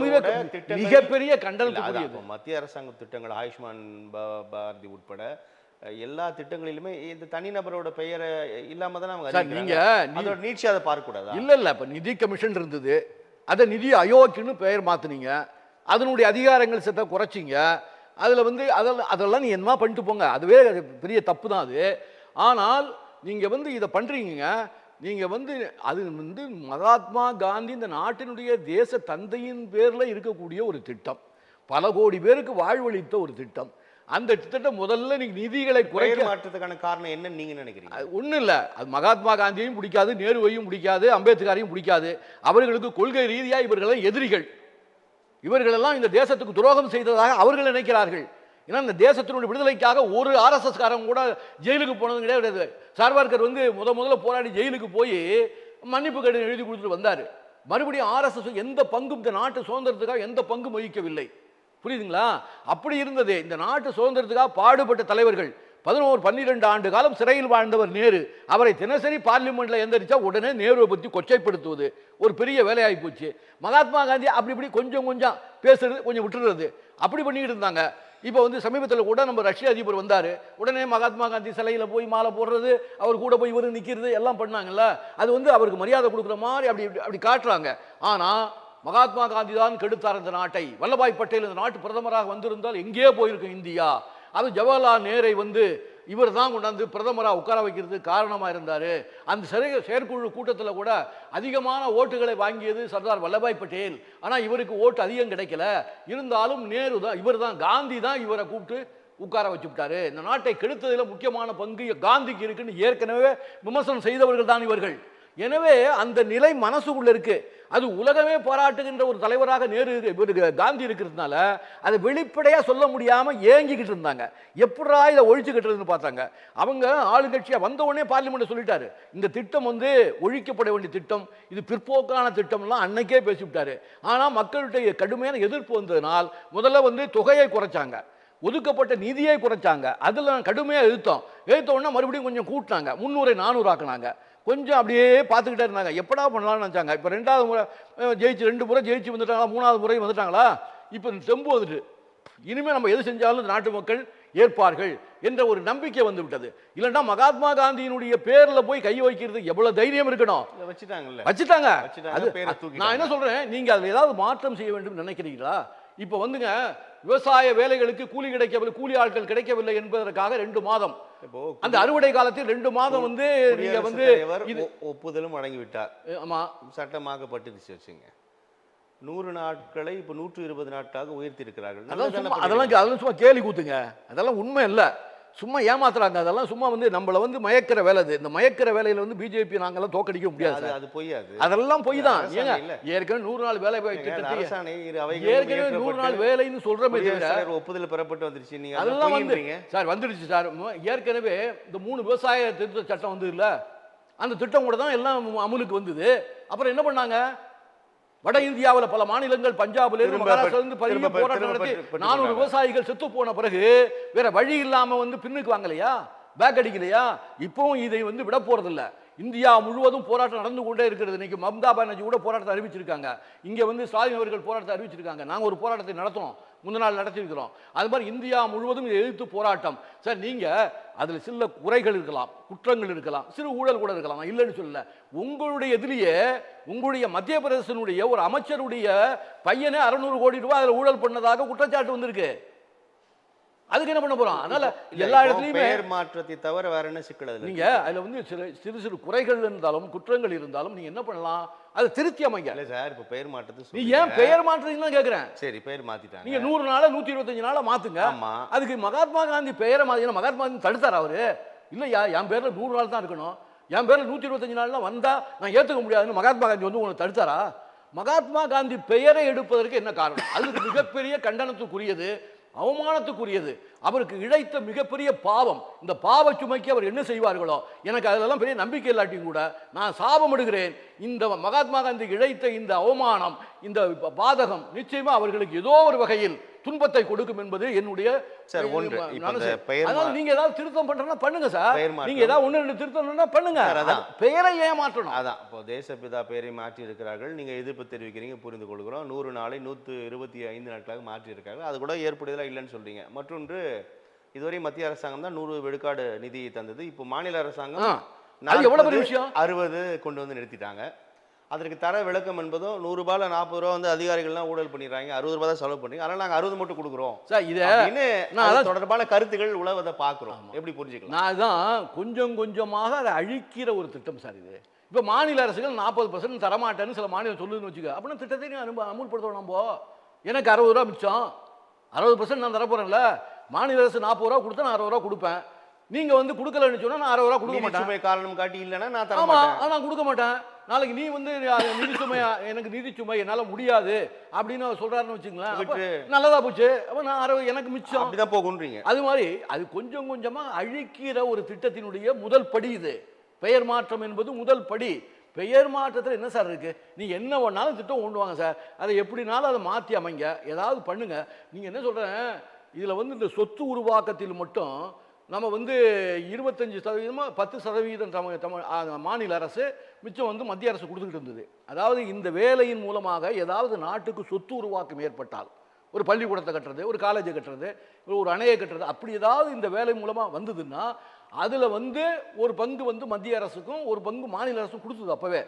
மிகப்பெரிய கண்டனத்துக்குரியது. மத்திய அரசாங்க திட்டங்கள் ஆயுஷ்மான் பாரதி உட்பட எல்லா திட்டங்களிலுமே இந்த தனிநபரோட பெயரை இல்லாம தான் அவங்க நீங்க அதோட நீட்சி அதை பார்க்க கூடாதா? இல்ல இப்ப நிதி கமிஷன் இருந்தது, அதை நிதி ஆயோக்னு பெயர் மாத்தினீங்க, அதனுடைய அதிகாரங்கள் சத்த குறைச்சிங்க. அதுல வந்து அதெல்லாம் நீ என்ன பண்ணிட்டு போங்க, அதுவே பெரிய தப்பு தான் அது. ஆனால் நீங்க வந்து இதை பண்றீங்க, நீங்க வந்து அது வந்து மகாத்மா காந்தி இந்த நாட்டினுடைய தேச தந்தையின் பேர்ல இருக்கக்கூடிய ஒரு திட்டம், பல கோடி பேருக்கு வாழ்வளித்த ஒரு திட்டம். அந்த திட்டத்தை முதல்ல நீங்க நிதிகளை குறைக்க மாற்றத்துக்கான காரணம் என்ன நீங்க நினைக்கிறீங்க? ஒன்றும் இல்லை, அது மகாத்மா காந்தியையும் பிடிக்காது, நேருவையும் பிடிக்காது, அம்பேத்கரையும் பிடிக்காது. அவர்களுக்கு கொள்கை ரீதியாக இவர்களெல்லாம் எதிரிகள். இவர்களெல்லாம் இந்த தேசத்துக்கு துரோகம் செய்ததாக அவர்கள் நினைக்கிறார்கள். ஏன்னா இந்த தேசத்தினுடைய விடுதலைக்காக ஒரு RSS காரங்க கூட ஜெயிலுக்கு போனது கிடையாது. சார்வார்கர் வந்து முதல்ல போராடி ஜெயிலுக்கு போய் மன்னிப்பு கடிதம் எழுதி கொடுத்துட்டு வந்தார். மறுபடியும் RSS எந்த பங்கும் இந்த நாட்டு சுதந்திரத்துக்காக எந்த பங்கும் வகிக்கவில்லை. புரியுதுங்களா? அப்படி இருந்தது இந்த நாட்டு சுதந்திரத்துக்காக பாடுபட்ட தலைவர்கள். 11-12 ஆண்டு காலம் சிறையில் வாழ்ந்தவர் நேரு. அவரை தினசரி பார்லிமெண்ட்ல எந்திரிச்சா உடனே நேருவை பற்றி கொச்சைப்படுத்துவது ஒரு பெரிய வேலையாகி போச்சு. மகாத்மா காந்தி அப்படி இப்படி கொஞ்சம் கொஞ்சம் பேசுறது, கொஞ்சம் விட்டுறது, அப்படி பண்ணிக்கிட்டு இருந்தாங்க. இப்போ வந்து சமீபத்தில் கூட நம்ம ரஷ்ய அதிபர் வந்தார், உடனே மகாத்மா காந்தி சிலையில் போய் மாலை போடுறது, அவர் கூட போய் இவர் நிற்கிறது எல்லாம் பண்ணாங்கல்ல. அது வந்து அவருக்கு மரியாதை கொடுக்குற மாதிரி அப்படி அப்படி காட்டுறாங்க. ஆனால் மகாத்மா காந்தி தான் கெடுத்தார் இந்த நாட்டை. வல்லபாய் பட்டேல் இந்த நாட்டு பிரதமராக வந்திருந்தால் எங்கேயே போயிருக்கும் இந்தியா. அது ஜவஹர்லால் நேரை வந்து இவர் தான் கொண்டாந்து பிரதமராக உட்கார வைக்கிறது காரணமாக இருந்தார். அந்த செயற்குழு கூட்டத்தில் கூட அதிகமான ஓட்டுகளை வாங்கியது சர்தார் வல்லபாய் பட்டேல். ஆனால் இவருக்கு ஓட்டு அதிகம் கிடைக்கல. இருந்தாலும் நேரு தான், இவர் தான், காந்தி தான் இவரை கூப்பிட்டு உட்கார வச்சுட்டாரு. இந்த நாட்டை கெடுத்ததில் முக்கியமான பங்கு காந்திக்கு இருக்குன்னு ஏற்கனவே விமர்சனம் செய்தவர்கள் தான் இவர்கள். எனவே அந்த நிலை மனசுக்குள்ள இருக்கு. அது உலகமே பாராட்டுகின்ற ஒரு தலைவராக நேரு காந்தி இருக்கிறதுனால அதை வெளிப்படையா சொல்ல முடியாம ஏங்கிக்கிட்டு இருந்தாங்க. எப்படா இதை ஒழிச்சு கட்டுறதுன்னு பார்த்தாங்க. அவங்க ஆளுங்கட்சியா வந்த உடனே பார்லிமெண்ட் சொல்லிட்டாரு, இந்த திட்டம் வந்து ஒழிக்கப்பட வேண்டிய திட்டம், இது பிற்போக்கான திட்டம்லாம் அன்னைக்கே பேசிவிட்டாரு. ஆனா மக்களுடைய கடுமையான எதிர்ப்பு வந்ததுனால் முதல்ல வந்து தொகையை குறைச்சாங்க, ஒதுக்கப்பட்ட நிதியை குறைச்சாங்க. அதில் கடுமையாக எழுத்த உடனே மறுபடியும் கொஞ்சம் கூட்டினாங்க, 300 400 ஆக்கினாங்க. கொஞ்சம் அப்படியே பார்த்துக்கிட்டே இருந்தாங்க, எப்படா பண்ணலாம்னு நினச்சாங்க. இப்போ 2வது முறை ஜெயிச்சு 2 முறை ஜெயிச்சு வந்துட்டாங்களா, 3வது முறை வந்துட்டாங்களா, இப்போ தெம்பு வந்துட்டு இனிமேல் நம்ம எது செஞ்சாலும் நாட்டு மக்கள் ஏற்பார்கள் என்ற ஒரு நம்பிக்கை வந்து விட்டது. இல்லைன்னா மகாத்மா காந்தியினுடைய பேர்ல போய் கை வைக்கிறது எவ்வளவு தைரியம் இருக்கணும். வச்சுட்டாங்க. நான் என்ன சொல்றேன், நீங்க அதுல ஏதாவது மாற்றம் செய்ய வேண்டும் நினைக்கிறீங்களா? இப்ப வந்துங்க விவசாய வேலைகளுக்கு கூலி கிடைக்கவில்லை, கூலி ஆட்கள் கிடைக்கவில்லை என்பதற்காக 2 மாதம் அந்த அறுவடை காலத்தில் 2 மாதம் வந்து நீங்க வந்து ஒப்புதலும் வழங்கிவிட்டார். ஆமா, சட்டமாக்கப்பட்டுருச்சு வச்சுங்க. 100 நாட்களை இப்ப 120 நாட்களாக உயர்த்தி இருக்கிறார்கள். அதெல்லாம் சும்மா கேலி கூத்துங்க, அதெல்லாம் உண்மை இல்லை, சும்மா ஏமாத்துறாங்க. அதெல்லாம் சும்மா வந்து நம்மள வந்து மயக்கிற வேலை. இந்த மயக்கிற வேலையில வந்து பிஜேபி நாங்கெல்லாம் தோக்கடிக்க முடியாது. அது பொய்யாது, அதெல்லாம் பொய் தான். ஏங்க ஏற்கனவே 100 நாள் வேலை ஏற்கனவே 100 நாள் வேலைன்னு சொல்றமே தவிர ஒப்புதல் பெறப்பட்டு வந்துருச்சு. நீங்க அதெல்லாம் வந்துருங்க சார், வந்துருச்சு சார். ஏற்கனவே இந்த 3 விவசாய திருத்த சட்டம் வந்து இல்ல, அந்த திட்டம் கூட தான் எல்லாம் அமலுக்கு வந்தது. அப்புறம் என்ன பண்ணாங்க, வட இந்தியாவில் பல மாநிலங்கள், பஞ்சாப்ல இருந்து மகாராஷ்டிரிலிருந்து பெரிய போராட்டம் நடத்தி 400 விவசாயிகள் செத்து போன பிறகு வேற வழி இல்லாம வந்து பின்னுக்கு வாங்கலையா, பேக் அடிக்கலையா? இப்பவும் இதை வந்து விட போறதில்ல. இந்தியா முழுவதும் போராட்டம் நடந்து கொண்டே இருக்கிறது. இன்னைக்கு மம்தா பானர்ஜி கூட போராட்டத்தை அறிவிச்சிருக்காங்க. இங்க வந்து ஸ்டாலின் அவர்கள் போராட்டத்தை அறிவிச்சிருக்காங்க. நாங்க ஒரு போராட்டத்தை நடத்தணும், முந்தின நாள் நடத்திருக்கிறோம். அது மாதிரி இந்தியா முழுவதும் எதிர்த்து போராட்டம். சார் நீங்க அதுல சில குறைகள் இருக்கலாம், குற்றங்கள் இருக்கலாம், சிறு ஊழல் கூட இருக்கலாம், இல்லைன்னு சொல்லல. உங்களுடைய எதிரியே உங்களுடைய மத்திய பிரதேசனுடைய ஒரு அமைச்சருடைய பையனே 600 கோடி ரூபாய் அதுல ஊழல் பண்ணதாக குற்றச்சாட்டு வந்திருக்கு. அதுக்கு என்ன பண்ண போறோம்? அதனால எல்லா இடத்துலயும் பெயர் மாற்றத்தை தவிர வேற என்ன சிக்கல்? நீங்க அதுல வந்து சிறு சிறு குறைகள் இருந்தாலும் குற்றங்கள் இருந்தாலும் நீங்க என்ன பண்ணலாம், அதை திருத்தி அமைங்க. இல்ல சார், இப்ப பெயர் மாற்றத்தை நீ ஏன் பெயர் மாற்றீங்கன்னு கேக்குறேன். சரி, பெயர் மாத்திட்டாங்க, நீங்க 100 நாள 125 நாள மாத்துங்க. அதுக்கு மகாத்மா காந்தி பெயரை மாத்தினா மகாத்மா காந்தி தடுத்தார் அவரு? இல்லையா, என் பேர்ல 100 நாள் தான் இருக்கணும், என் பேர்ல 125 நாள்லாம் வந்தா நான் ஏத்துக்க முடியாதுன்னு மகாத்மா காந்தி வந்து உங்களை தடுத்தாரா? மகாத்மா காந்தி பெயரை எடுப்பதற்கு என்ன காரணம்? அதுக்கு மிகப்பெரிய கண்டனத்துக்குரியது, அவமானத்துக்குரியது. அவருக்கு இழைத்த மிகப்பெரிய பாவம். இந்த பாவ சுமைக்கு அவர் என்ன செய்வார்களோ, எனக்கு அதெல்லாம் பெரிய நம்பிக்கை இல்லாட்டியும் கூட நான் சாபமிடுகிறேன். இந்த மகாத்மா காந்தி இழைத்த இந்த அவமானம், இந்த பாதகம் நிச்சயமா அவர்களுக்கு ஏதோ ஒரு வகையில் துன்பத்தை கொடுக்கும் என்பது என்னுடைய நீங்க ஏதாவது திருத்தம் பண்றா பண்ணுங்க சார். நீங்க ஏதாவது 1-2 திருத்தம் பண்ணுங்க, பெயரை ஏமாற்றணும். அதான் இப்போ தேசப்பிதா பெயரை மாற்றி இருக்கிறார்கள். நீங்க எதிர்ப்பு தெரிவிக்கிறீங்க, புரிந்து கொள்கிறோம். 100 நாளை 125 நாட்களாக மாற்றி இருக்காங்க. அது கூட ஏற்புடையதா இல்லைன்னு சொல்றீங்க. மற்றொன்று, இதுவரை மத்திய அரசாங்கம் தான் 100 விழுக்காடு நிதியை தந்தது. இப்போ மாநில அரசாங்கம் 60 கொண்டு வந்து நிறுத்திட்டாங்க. அதற்கு தர விளக்கம் என்பதும் 100 ரூபாயில 40 ரூபா வந்து அதிகாரிகள்லாம் ஊழல் பண்ணிடுறாங்க, 60 ரூபாய் தான் செலவு பண்ணீங்க, அதனால நாங்கள் 60 மட்டும் கொடுக்குறோம் சார். இது தொடர்பான கருத்துகள் உலகத்தை பார்க்குறோம், எப்படி புரிஞ்சுக்கலாம்? நான் தான் கொஞ்சம் கொஞ்சமாக அதை அழிக்கிற ஒரு திட்டம் சார் இது. இப்போ மாநில அரசுகள் 40% தரமாட்டேன்னு சில மாநிலம் சொல்லுதுன்னு வச்சுக்க, அப்படின்னா திட்டத்தை அமுல்படுத்தணும். நம்ம எனக்கு 60 ரூபா மிச்சம், 60% நான் தரப்போறேன்ல, மாநில அரசு 40 ரூபா கொடுத்தா நான் 60 ரூபா கொடுப்பேன். நீங்க வந்து கொடுக்கலன்னு சொன்னா நான் 60 ரூபா கொடுக்க மாட்டேன். காரணம் காட்டி இல்லைன்னா நான் தர மாட்டேன், நான் கொடுக்க மாட்டேன். நாளைக்கு நீ வந்து நிதி சுமை, எனக்கு நிதி சுமை என்னால முடியாது அப்படின்னு சொல்றாருன்னு வச்சுங்களேன், நல்லதா போச்சு. அப்ப நான் 60 எனக்கு மிச்சம், அப்படிதான் போகுன்றீங்க. அது மாதிரி அது கொஞ்சம் கொஞ்சமா அழிக்கிற ஒரு திட்டத்தினுடைய முதல் படி இது. பெயர் மாற்றம் என்பது முதல் படி. பெயர் மாற்றத்தில் என்ன சார் இருக்கு? நீ என்ன வேணாலும் திட்டம் கொண்டு வாங்க சார், அதை எப்படினாலும் அதை மாற்றி அமைங்க, ஏதாவது பண்ணுங்க. நீங்க என்ன சொல்றேன், இதுல வந்து இந்த சொத்து உருவாக்கத்தில் மட்டும் நம்ம வந்து 25% 10% மாநில அரசு, மிச்சம் வந்து மத்திய அரசு கொடுத்துக்கிட்டு இருந்தது. அதாவது இந்த வேலையின் மூலமாக ஏதாவது நாட்டுக்கு சொத்து உருவாக்கம் ஏற்பட்டால், ஒரு பள்ளிக்கூடத்தை கட்டுறது, ஒரு காலேஜை கட்டுறது, ஒரு அணையை கட்டுறது, அப்படி ஏதாவது இந்த வேலை மூலமாக வந்ததுன்னா அதில் வந்து ஒரு பங்கு வந்து மத்திய அரசுக்கும் ஒரு பங்கு மாநில அரசும் கொடுத்தது அப்போவே.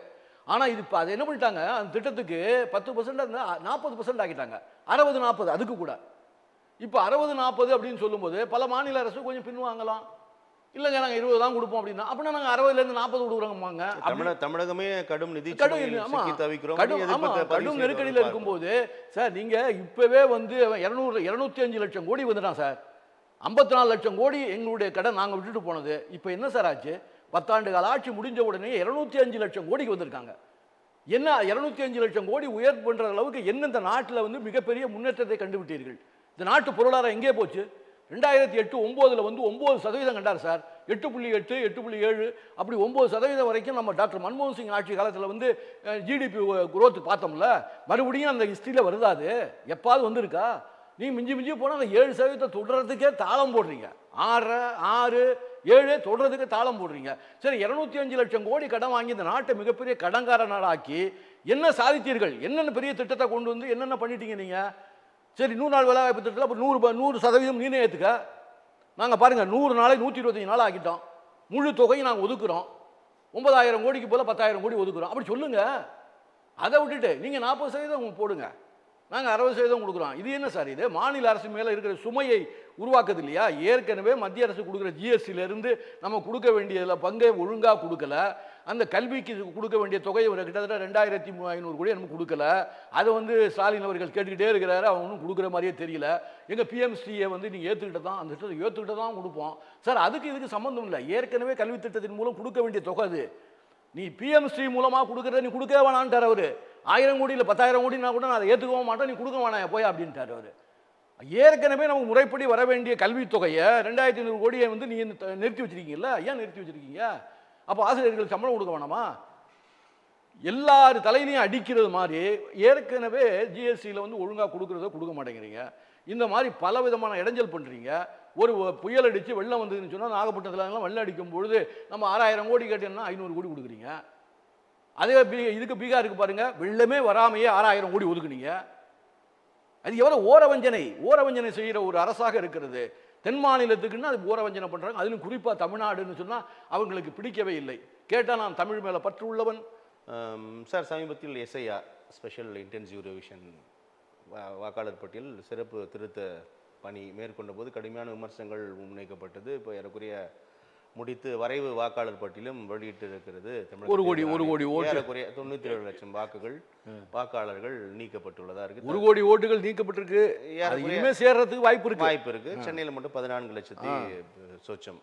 ஆனால் இது இப்போ அதை என்ன பண்ணிட்டாங்க, அந்த திட்டத்துக்கு 10% 40% ஆக்கிட்டாங்க, 60-40 அதுக்கு கூட. இப்போ 60-40 அப்படின்னு சொல்லும்போது பல மாநில அரசு கொஞ்சம் பின்வாங்கலாம், இல்லைங்க நாங்கள் 20 தான் கொடுப்போம் அப்படின்னா, அப்படின்னா நாங்கள் 60லேருந்து 40 கொடுக்குறோங்க. தமிழகமே கடும் நிதி கடும் நெருக்கடியில் இருக்கும்போது சார், நீங்கள் இப்போவே வந்து 205 லட்சம் கோடி வந்துட்டான் சார். 54 லட்சம் கோடி எங்களுடைய கடன் நாங்கள் விட்டுட்டு போனது. இப்போ என்ன சார் ஆச்சு, 10 ஆண்டு கால ஆட்சி முடிஞ்ச உடனே 205 லட்சம் கோடிக்கு வந்திருக்காங்க. என்ன 205 லட்சம் கோடி உயர்வு பண்ற அளவுக்கு என்ன இந்த நாட்டில் வந்து மிகப்பெரிய முன்னேற்றத்தை கண்டுவிட்டீர்கள்? இந்த நாட்டு பொருளாதாரம் எங்கே போச்சு? 2008-9 வந்து 9% கண்டார் சார். 8.8 8.7 அப்படி 9% வரைக்கும் நம்ம டாக்டர் மன்மோகன் சிங் ஆட்சி காலத்தில் வந்து ஜிடிபி குரோத் பார்த்தோம்ல. மறுபடியும் அந்த ஹிஸ்ட்ரியில் வருதா? அது எப்பாவது வந்திருக்கா? நீ மிஞ்சி மிஞ்சி போனால் அந்த 7% தொடர்றதுக்கே தாளம் போடுறீங்க, 6 6 7 தொடர்றதுக்கு தாளம் போடுறீங்க. சரி, 205 லட்சம் கோடி கடன் வாங்கி இந்த நாட்டை மிகப்பெரிய கடன்கார நாடாக்கி என்ன சாதித்தீர்கள்? என்னென்ன பெரிய திட்டத்தை கொண்டு வந்து என்னென்ன பண்ணிட்டீங்க? நீங்கள் சரி 100 நாள் வேலை வாய்ப்பு திட்டத்தில் அப்போ 100% நீனே ஏற்றுக்க. நாங்கள் பாருங்கள் 100 நாளை 125 நாள் ஆக்கிட்டோம். முழு தொகையும் நாங்கள் ஒதுக்குறோம். 9,000 கோடிக்கு போல 10,000 கோடி ஒதுக்குறோம். அப்படி சொல்லுங்க. அதை விட்டுட்டு நீங்கள் 40% போடுங்க, நாங்கள் 60% கொடுக்குறோம். இது என்ன சார்? இது மாநில அரசு மேலே இருக்கிற சுமையை உருவாக்குது இல்லையா? ஏற்கனவே மத்திய அரசு கொடுக்குற ஜிஎஸ்டியிலேருந்து நம்ம கொடுக்க வேண்டியதில் பங்கை ஒழுங்காக கொடுக்கல. அந்த கல்விக்கு கொடுக்க வேண்டிய தொகையை ஒரு கிட்டத்தட்ட 2,500 கோடி நம்ம கொடுக்கல. அதை வந்து ஸ்டாலின் அவர்கள் கேட்டுக்கிட்டே இருக்கிறாரு, அவங்க ஒன்றும் கொடுக்குற மாதிரியே தெரியல. எங்கள் பிஎம்ஸ்டியை வந்து நீங்கள் ஏற்றுக்கிட்ட தான், அந்த திட்டத்தை ஏற்றுக்கிட்ட தான் கொடுப்போம் சார். அதுக்கு இதுக்கு சம்மந்தம் இல்லை. ஏற்கனவே கல்வி திட்டத்தின் மூலம் கொடுக்க வேண்டிய தொகை அது. நீ பிஎம்ஸ்டி மூலமாக கொடுக்குறத நீ கொடுக்கவே வேணான்ட்டார் அவர். 1000 கோடி இல்லை 10,000 கோடினா கூட நான் அதை ஏற்றுக்கவும் மாட்டேன், நீ கொடுக்க வேணாம் போய் அப்படின்ட்டார் அவர். ஏற்கனவே நமக்கு முறைப்படி வர வேண்டிய கல்வித்தொகையை 2,500 கோடியை வந்து நீ நிறுத்தி வச்சிருக்கீங்கல்ல, ஏன் நிறுத்தி வச்சிருக்கீங்க? அப்போ ஆசிரியர்களுக்கு சம்பளம் கொடுக்க வேணாமா? எல்லார் தலையிலையும் அடிக்கிறது மாதிரி ஏற்கனவே ஜிஎஸ்டியில் வந்து ஒழுங்காக கொடுக்குறத கொடுக்க மாட்டேங்கிறீங்க. இந்த மாதிரி பல விதமான இடைஞ்சல் பண்ணுறீங்க. ஒரு புயல் அடித்து வெள்ளம் வந்ததுன்னு சொன்னால் நாகப்பட்டினத்தில் வெள்ளம் அடிக்கும் பொழுது நம்ம 6,000 கோடி கேட்டோம்னா 500 கோடி கொடுக்குறீங்க. அதே இதுக்கு பீகாருக்கு பாருங்கள், வெள்ளமே வராமையே 6,000 கோடி ஒதுக்குனீங்க. அது எவ்வளோ ஓரவஞ்சனை செய்கிற ஒரு அரசாக இருக்கிறது. தென் மாநிலத்துக்குன்னு அது ஓரவஞ்சனை பண்ணுறாங்க. அதிலும் குறிப்பாக தமிழ்நாடுன்னு சொன்னால் அவங்களுக்கு பிடிக்கவே இல்லை. கேட்டால் நான் தமிழ் மேலே பற்று உள்ளவன். சார், சமீபத்தில் எஸ்ஐஆர் ஸ்பெஷல் இன்டென்சிவ் ரிவிஷன் வாக்காளர் பட்டியல் சிறப்பு திருத்த பணி மேற்கொண்ட போது கடுமையான விமர்சனங்கள் முன்வைக்கப்பட்டது. இப்போ ஏறக்குறைய முடித்து வரைவு வாக்காளர் பட்டியலும் வெளியிட்டு இருக்கிறது. ஒரு கோடி ஏறக்குறைய 97 லட்சம் வாக்காளர்கள் நீக்கப்பட்டுள்ளதா இருக்கு. 1 கோடி ஓட்டுகள் நீக்கப்பட்டிருக்கு. இனிமே சேர்றதுக்கு வாய்ப்பு இருக்கு. சென்னையில் மட்டும் 14 லட்சத்தி சொச்சம்.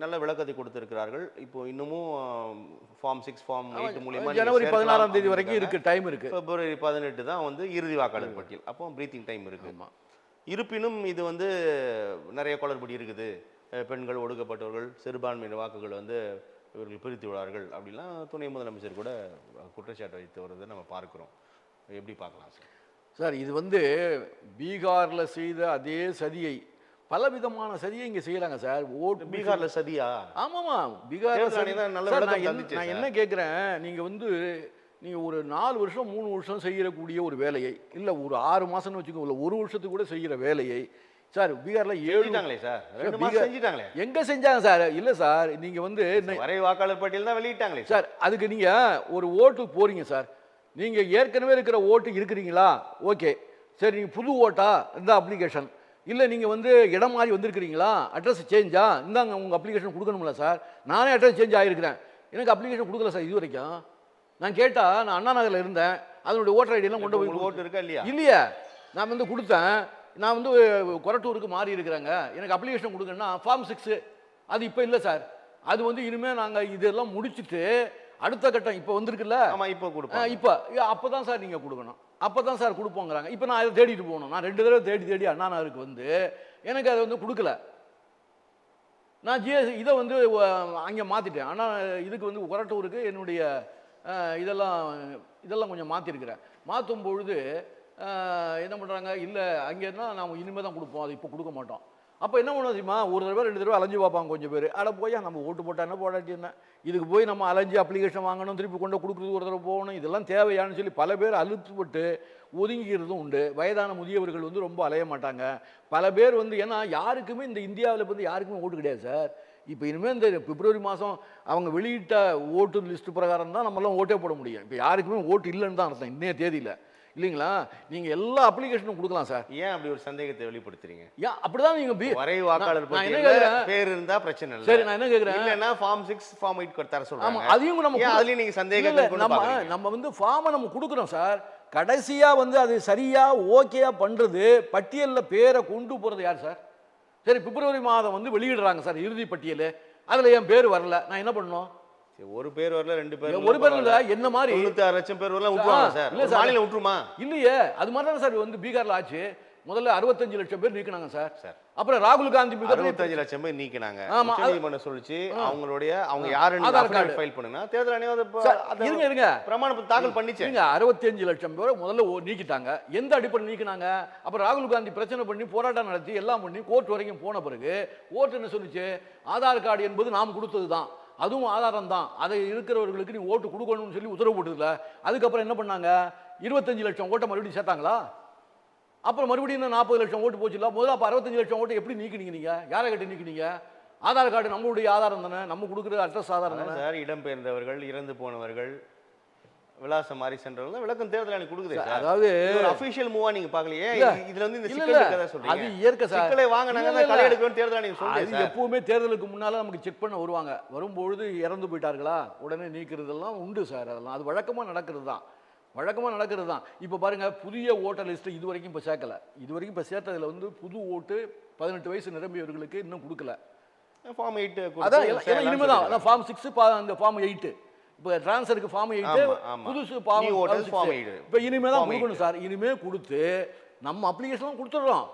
நல்ல விளக்கத்தை கொடுத்திருக்கிறார்கள். இப்போ இன்னமும் ஃபார்ம் 6 ஃபார்ம் 8 மூலமா ஜனவரி 16ஆம் தேதி வரைக்கும் இருக்கு, டைம் இருக்கு. பிப்ரவரி 18 தான் வந்து இறுதி வாக்காளர் பட்டியல். அப்போ பிரீத்திங் டைம் இருக்கு. இருப்பினும் இது வந்து நிறைய குளறுபடி இருக்குது. பெண்கள், ஒடுக்கப்பட்டவர்கள், சிறுபான்மையின வாக்குகள் வந்து இவர்கள் பிரித்து விடுவார்கள் அப்படிலாம் துணை முதலமைச்சர் கூட குற்றச்சாட்டு வைத்து வருவதை நம்ம பார்க்குறோம். எப்படி பார்க்கலாம் சார்? சார், இது வந்து பீகாரில் செய்த அதே சதியை, பலவிதமான சதியை இங்கே செய்யறாங்க சார். ஓட்டு பீகார்ல சதியா? ஆமாமா, பீகார்ல. நான் என்ன கேட்குறேன், நீங்கள் ஒரு 4 வருஷம் 3 வருஷம் செய்யக்கூடிய ஒரு வேலையை, இல்லை ஒரு 6 மாதம்னு வச்சுக்கோங்க, இல்லை 1 வருஷத்துக்கு கூட செய்கிற வேலையை சார் பீகார்ல 7 சார் 2 மாசம் செஞ்சிட்டாங்களே. எங்க செஞ்சாங்க சார்? இல்லை சார், நீங்கள் வந்து வரை வாக்காளர் பட்டியல் தான் வெளியிட்டாங்களே சார். அதுக்கு நீங்கள் ஒரு ஓட்டுக்கு போறீங்க சார். நீங்கள் ஏற்கனவே இருக்கிற ஓட்டு இருக்கிறீங்களா? ஓகே, சரி. நீங்கள் புது ஓட்டா இந்த அப்ளிகேஷன், இல்லை நீங்கள் வந்து இடம் மாதிரி வந்திருக்கிறீங்களா, அட்ரஸ் சேஞ்சா, இந்தாங்க உங்கள் அப்ளிகேஷன் கொடுக்கணும்ல சார். நானே அட்ரஸ் சேஞ்ச் ஆகிருக்கிறேன், எனக்கு அப்ளிகேஷன் கொடுக்கல சார் இது வரைக்கும். நான் கேட்டால் நான் அண்ணா நகரில் இருந்தேன், அதனுடைய ஓட்டர் ஐடியெல்லாம் கொண்டு போய் ஓட்டு இருக்கா இல்லையா? இல்லையா, நான் வந்து கொடுத்தேன். நான் வந்து கொரட்டூருக்கு மாறி இருக்கிறாங்க, எனக்கு அப்ளிகேஷன் கொடுக்கணும்னா ஃபார்ம் 6 அது இப்போ இல்லை சார். அது வந்து இனிமேல் நாங்கள் இதெல்லாம் முடிச்சுட்டு அடுத்த கட்டம் இப்போ வந்திருக்குல்ல, இப்போ கொடுப்போம். அப்போ தான் சார் நீங்கள் கொடுக்கணும், அப்போ தான் சார் கொடுப்போங்கிறாங்க. இப்போ நான் அதை தேடிட்டு போகணும். நான் 2 தடவை தேடி அண்ணா நகருக்கு வந்து எனக்கு அதை வந்து கொடுக்கல. நான் இதை வந்து அங்கே மாற்றிட்டேன். ஆனால் இதுக்கு வந்து கொரட்டூருக்கு என்னுடைய இதெல்லாம் கொஞ்சம் மாற்றிருக்கிறேன். மாற்றும் பொழுது என்ன பண்ணுறாங்க, இல்லை அங்கேன்னா நாம் இனிமேல் தான் கொடுப்போம், அது இப்போ கொடுக்க மாட்டோம். அப்போ என்ன பண்ணுவோம் தெரியுமா, ஒரு தடவை 2 தடவை அலைஞ்சு பார்ப்பாங்க கொஞ்சம் பேர். அதை போய் நம்ம ஓட்டு போட்டால் என்ன போடாட்டி என்ன, இதுக்கு போய் நம்ம அலைஞ்சு அப்ளிகேஷன் வாங்கணும், திருப்பி கொண்டு கொடுக்குறது ஒரு தடவை போகணும், இதெல்லாம் தேவையானு சொல்லி பல பேர் அழுத்துப்பட்டு ஒதுங்கிக்கிறதும் உண்டு. வயதான முதியவர்கள் வந்து ரொம்ப அலைய மாட்டாங்க. பல பேர் வந்து, ஏன்னா யாருக்குமே இந்த இந்தியாவில் வந்து யாருக்குமே ஓட்டு கிடையாது சார். இப்போ இனிமேல் இந்த பிப்ரவரி மாதம் அவங்க வெளியிட்ட ஓட்டு லிஸ்ட்டு பிரகாரம் தான் நம்மளாம் ஓட்டே போட முடியும். இப்போ யாருக்குமே ஓட்டு இல்லைன்னு தான் அர்த்தம் இன்றைய தேதியில், இல்லைங்களா? நீங்கள் எல்லா அப்ளிகேஷனும் கொடுக்கலாம் சார். ஏன் அப்படி ஒரு சந்தேகத்தை வெளிப்படுத்துறீங்க? ஏன் அப்படிதான் நீங்கள் வரை வாக்காளர் பட்டியல்ல பேர் இருந்தா பிரச்சனை இல்லை. சரி, நான் என்ன கேட்குறேன், இல்லைன்னா ஃபார்ம் 6 ஃபார்ம் 8 தர சொல்றாங்க. ஆமாம், அதையும் நம்ம அதுலேயும் நீங்கள் சந்தேகம் நம்ம வந்து ஃபார்மை நம்ம கொடுக்குறோம் சார். கடைசியாக வந்து அது சரியாக ஓகேயா பண்ணுறது, பட்டியலில் பேரை கொண்டு போகிறது யார் சார்? சரி, பிப்ரவரி மாதம் வந்து வெளியிடுறாங்க சார் இறுதி பட்டியல், அதில் என் பேர் வரல, நான் என்ன பண்ணணும்? ஒரு பேர் வரல, 2 பேர், ஒரு பேர் இல்ல, என்ன மாதிரி 96 லட்சம் பேர் வரல விட்டுருவாங்க சார். இல்ல சார், மாநிலம் விட்டுருமா? இல்லையே, அது மாதிரி தான் சார் வந்து பீகார்ல ஆச்சு. முதல்ல 65 லட்சம் பேர் நீக்கினாங்க சார். அப்புறம் ராகுல் காந்தி 65 லட்சம் பேர் நீக்கினாங்க. உச்சநீதிமன்றம் சொல்லிச்சு அவங்க யாருன்னு ஆதார் கார்டு ஃபைல் பண்ணுங்க, தேர்தல் ஆணையம் இருங்க பிரமாணம் தாக்கல் பண்ணிச்சு. 65 லட்சம் பேர் முதல்ல நீக்கிட்டாங்க. எந்த அடிப்படையில் நீக்கினாங்க? அப்புறம் ராகுல் காந்தி பிரச்சனை பண்ணி போராட்டம் நடத்தி எல்லாம் பண்ணி கோர்ட் வரைக்கும் போன பிறகு கோர்ட் என்ன சொல்லிச்சு, ஆதார் கார்டு என்பது நாம் கொடுத்தது தான், அதுவும் ஆதாரம் தான், அதை இருக்கிறவர்களுக்கு நீ ஓட்டு கொடுக்கணும்னு சொல்லி உத்தரவு போட்டதில்ல. அதுக்கப்புறம் என்ன பண்ணாங்க, 25 லட்சம் ஓட்டை மறுபடியும் சேர்த்தாங்களா? அப்புறம் மறுபடியும் இன்னும் 40 லட்சம் ஓட்டு போச்சுல, முதல்ல அப்போ 65 லட்சம் ஓட்டு எப்படி நீக்கினீங்க நீங்க? யாரை கட்டி நீக்கினீங்க? ஆதார் கார்டு நம்மளுடைய ஆதாரம் தானே, நம்ம கொடுக்குற அட்ரஸ் ஆதாரம் தானே சார். இடம்பெயர்ந்தவர்கள், இறந்து போனவர்கள், விலாசம் மாறி சென்றவர்கள் விளக்கம் தேர்தல் ஆணையம் கொடுக்குது சார். அதாவது அபிஷியல் மூவா நீங்க பார்க்கலையே. இதுல வந்து இந்த இல்ல, சிக்கல் இல்ல. இருக்கதா சொல்றீங்க. அது இயற்கை சார். சிக்கலை வாங்குனாங்க, இல்ல, இல்ல. களை எடுக்கணும் தேர்தல் ஆணையம் சொல்லுது அது சார். எப்பவுமே தேர்தலுக்கு முன்னால நமக்கு செக் பண்ண வருவாங்க. வரும்பொழுது இறந்து போயிட்டார்களா உடனே நீக்கிறதெல்லாம் உண்டு சார். அதெல்லாம் அது வழக்கமாக நடக்கிறது தான், வழக்கமாக நடக்கிறது தான். இப்போ பாருங்க, புதிய ஓட்டர் லிஸ்ட்டு இது வரைக்கும் இப்போ சேர்க்கல. இது வரைக்கும் இப்போ சேர்த்ததில் வந்து புது ஓட்டு 18 வயசு நிரம்பியவர்களுக்கு இன்னும் கொடுக்கல. ஃபார்ம் 8 அதான் எல்லாம் இனிமே தான். அதான் ஃபார்ம் 6, அந்த ஃபார்ம் 8. இப்போ ட்ரான்ஸ்ஃபருக்கு ஃபார்ம் 8, புதுசு ஃபார்ம் 8. இப்போ இனிமே தான் கொடுக்கணும் சார். இனிமே கொடுத்து நம்ம அப்ளிகேஷன்லாம் கொடுத்துட்றோம்.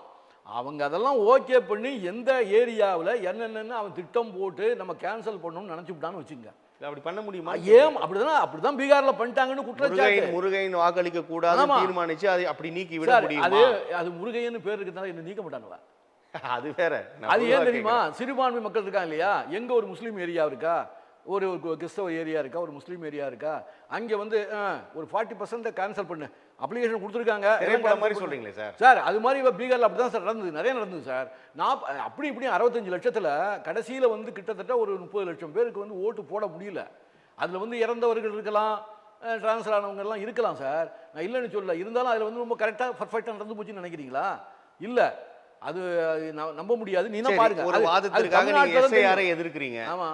அவங்க அதெல்லாம் ஓகே பண்ணி எந்த ஏரியாவில் என்னென்னு அவன் திட்டம் போட்டு நம்ம கேன்சல் பண்ணணும்னு நினச்சிவிட்டான்னு வச்சுங்க. அப்படி பண்ண முடியுமா? ஏன் அப்படிதான் பீகார்ல பண்ணிட்டாங்கன்னு குற்றச்சாட்டு. முருகையன் வாக்களிக்க கூடாது தீர்மானிச்சு அதை அப்படி நீக்கி விட முடியுமா? அது முருகையன் பேர் இருக்கிறதால என்ன நீக்க மாட்டாங்களா? அது வேற. அது ஏன் தெரியுமா? சிறுபான்மை மக்கள் இருக்காங்க இல்லையா, எங்க ஒரு முஸ்லீம் ஏரியா இருக்கா, ஒரு கிறிஸ்தவ ஏரியா இருக்கா, ஒரு முஸ்லீம் ஏரியா இருக்கா, அங்கே வந்து ஒரு 40% கேன்சல் பண்ணு அப்ளிகேஷன் கொடுத்துருக்காங்க மாதிரி சொல்றீங்களே சார். சார் அது மாதிரி பீகார்ல அப்படிதான் சார் நடந்தது, நிறைய நடந்தது சார். நான் அப்படி இப்படி 65 லட்சத்தில் கடைசியில் வந்து கிட்டத்தட்ட ஒரு 30 லட்சம் பேருக்கு வந்து ஓட்டு போட முடியல. அதில் வந்து இறந்தவர்கள் இருக்கலாம், டிரான்ஸ்ஃபர் ஆனவங்க எல்லாம் இருக்கலாம் சார், நான் இல்லைன்னு சொல்லல. இருந்தாலும் அதில் வந்து ரொம்ப கரெக்டாக பர்ஃபெக்டாக நடந்து போச்சுன்னு நினைக்கிறீங்களா? இல்லை, அது நம்ப முடியாது. நீ தான் பாருங்க, ஒரு வாதத்திற்காக நீங்க எஸ்ஐஆரை எதிர்க்கிறீங்க. ஆமா,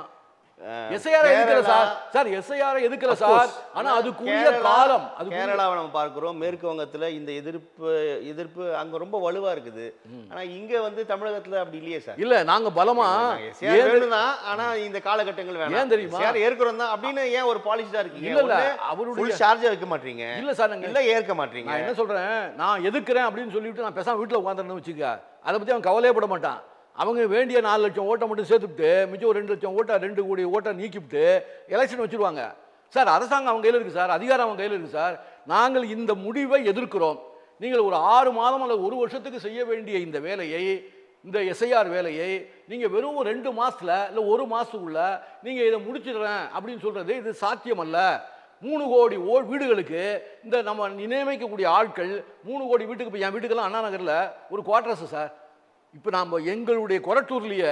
எஸ்ஐஆர் எதுக்கல சார்? சார் எஸ்ஐஆர் எதுக்கல சார்? ஆனா அதுக்குரிய காலம். அது கேரளாவை நம்ம பார்க்கிறோம், மேற்கு வங்கத்துல இந்த எதிர்ப்பு அங்க ரொம்ப வலுவா இருக்குது. ஆனா இங்க வந்து தமிழகத்துல அப்படி இல்லையே சார். இல்ல, நாங்க பலமா வேணும்தான், ஆனா இந்த காலகட்டங்கள் வேணாம். ஏன் தெரியுமா? யார் ஏற்கிறோம் தான் அப்படின்னு ஏன் ஒரு பாலிசியா இருக்கீங்க? இல்ல இல்ல, அவருடைய சார்ஜ் வைக்க மாட்டீங்க. இல்ல சார், நாங்க இல்ல ஏற்க மாட்டீங்க. நான் என்ன சொல்றேன், நான் எதுக்குறேன் அப்படின்னு சொல்லிட்டு நான் பேசாம வீட்டுல உட்கார்ந்தேன்னு வச்சுக்க, அதை பத்தி அவன் கவலையப்பட மாட்டான். அவங்க வேண்டிய 4 லட்சம் ஓட்டை மட்டும் சேர்த்துட்டு மிச்சம் ஒரு 2 லட்சம் ஓட்டை, 2 கோடி ஓட்டை நீக்கிவிட்டு எலெக்ஷன் வச்சுருவாங்க சார். அரசாங்கம் அவங்க கையில் இருக்குது சார், அதிகாரம் அவங்க கையில் இருக்குது சார். நாங்கள் இந்த முடிவை எதிர்க்கிறோம். நீங்கள் ஒரு 6 மாதம் அல்லது 1 வருஷத்துக்கு செய்ய வேண்டிய இந்த வேலையை, இந்த எஸ்ஐஆர் வேலையை நீங்கள் வெறும் 2 மாதத்தில் இல்லை 1 மாதத்துக்குள்ள நீங்கள் இதை முடிச்சிடுறேன் அப்படின்னு சொல்கிறது இது சாத்தியம் அல்ல. 3 கோடி வீடுகளுக்கு இந்த நம்ம நியமிக்கக்கூடிய ஆட்கள் 3 கோடி வீட்டுக்கு. இப்போ என் வீட்டுக்கெல்லாம் அண்ணா நகரில் ஒரு குவார்டர்ஸ் சார். இப்போ நம்ம எங்களுடைய கொரட்டூர்லேயே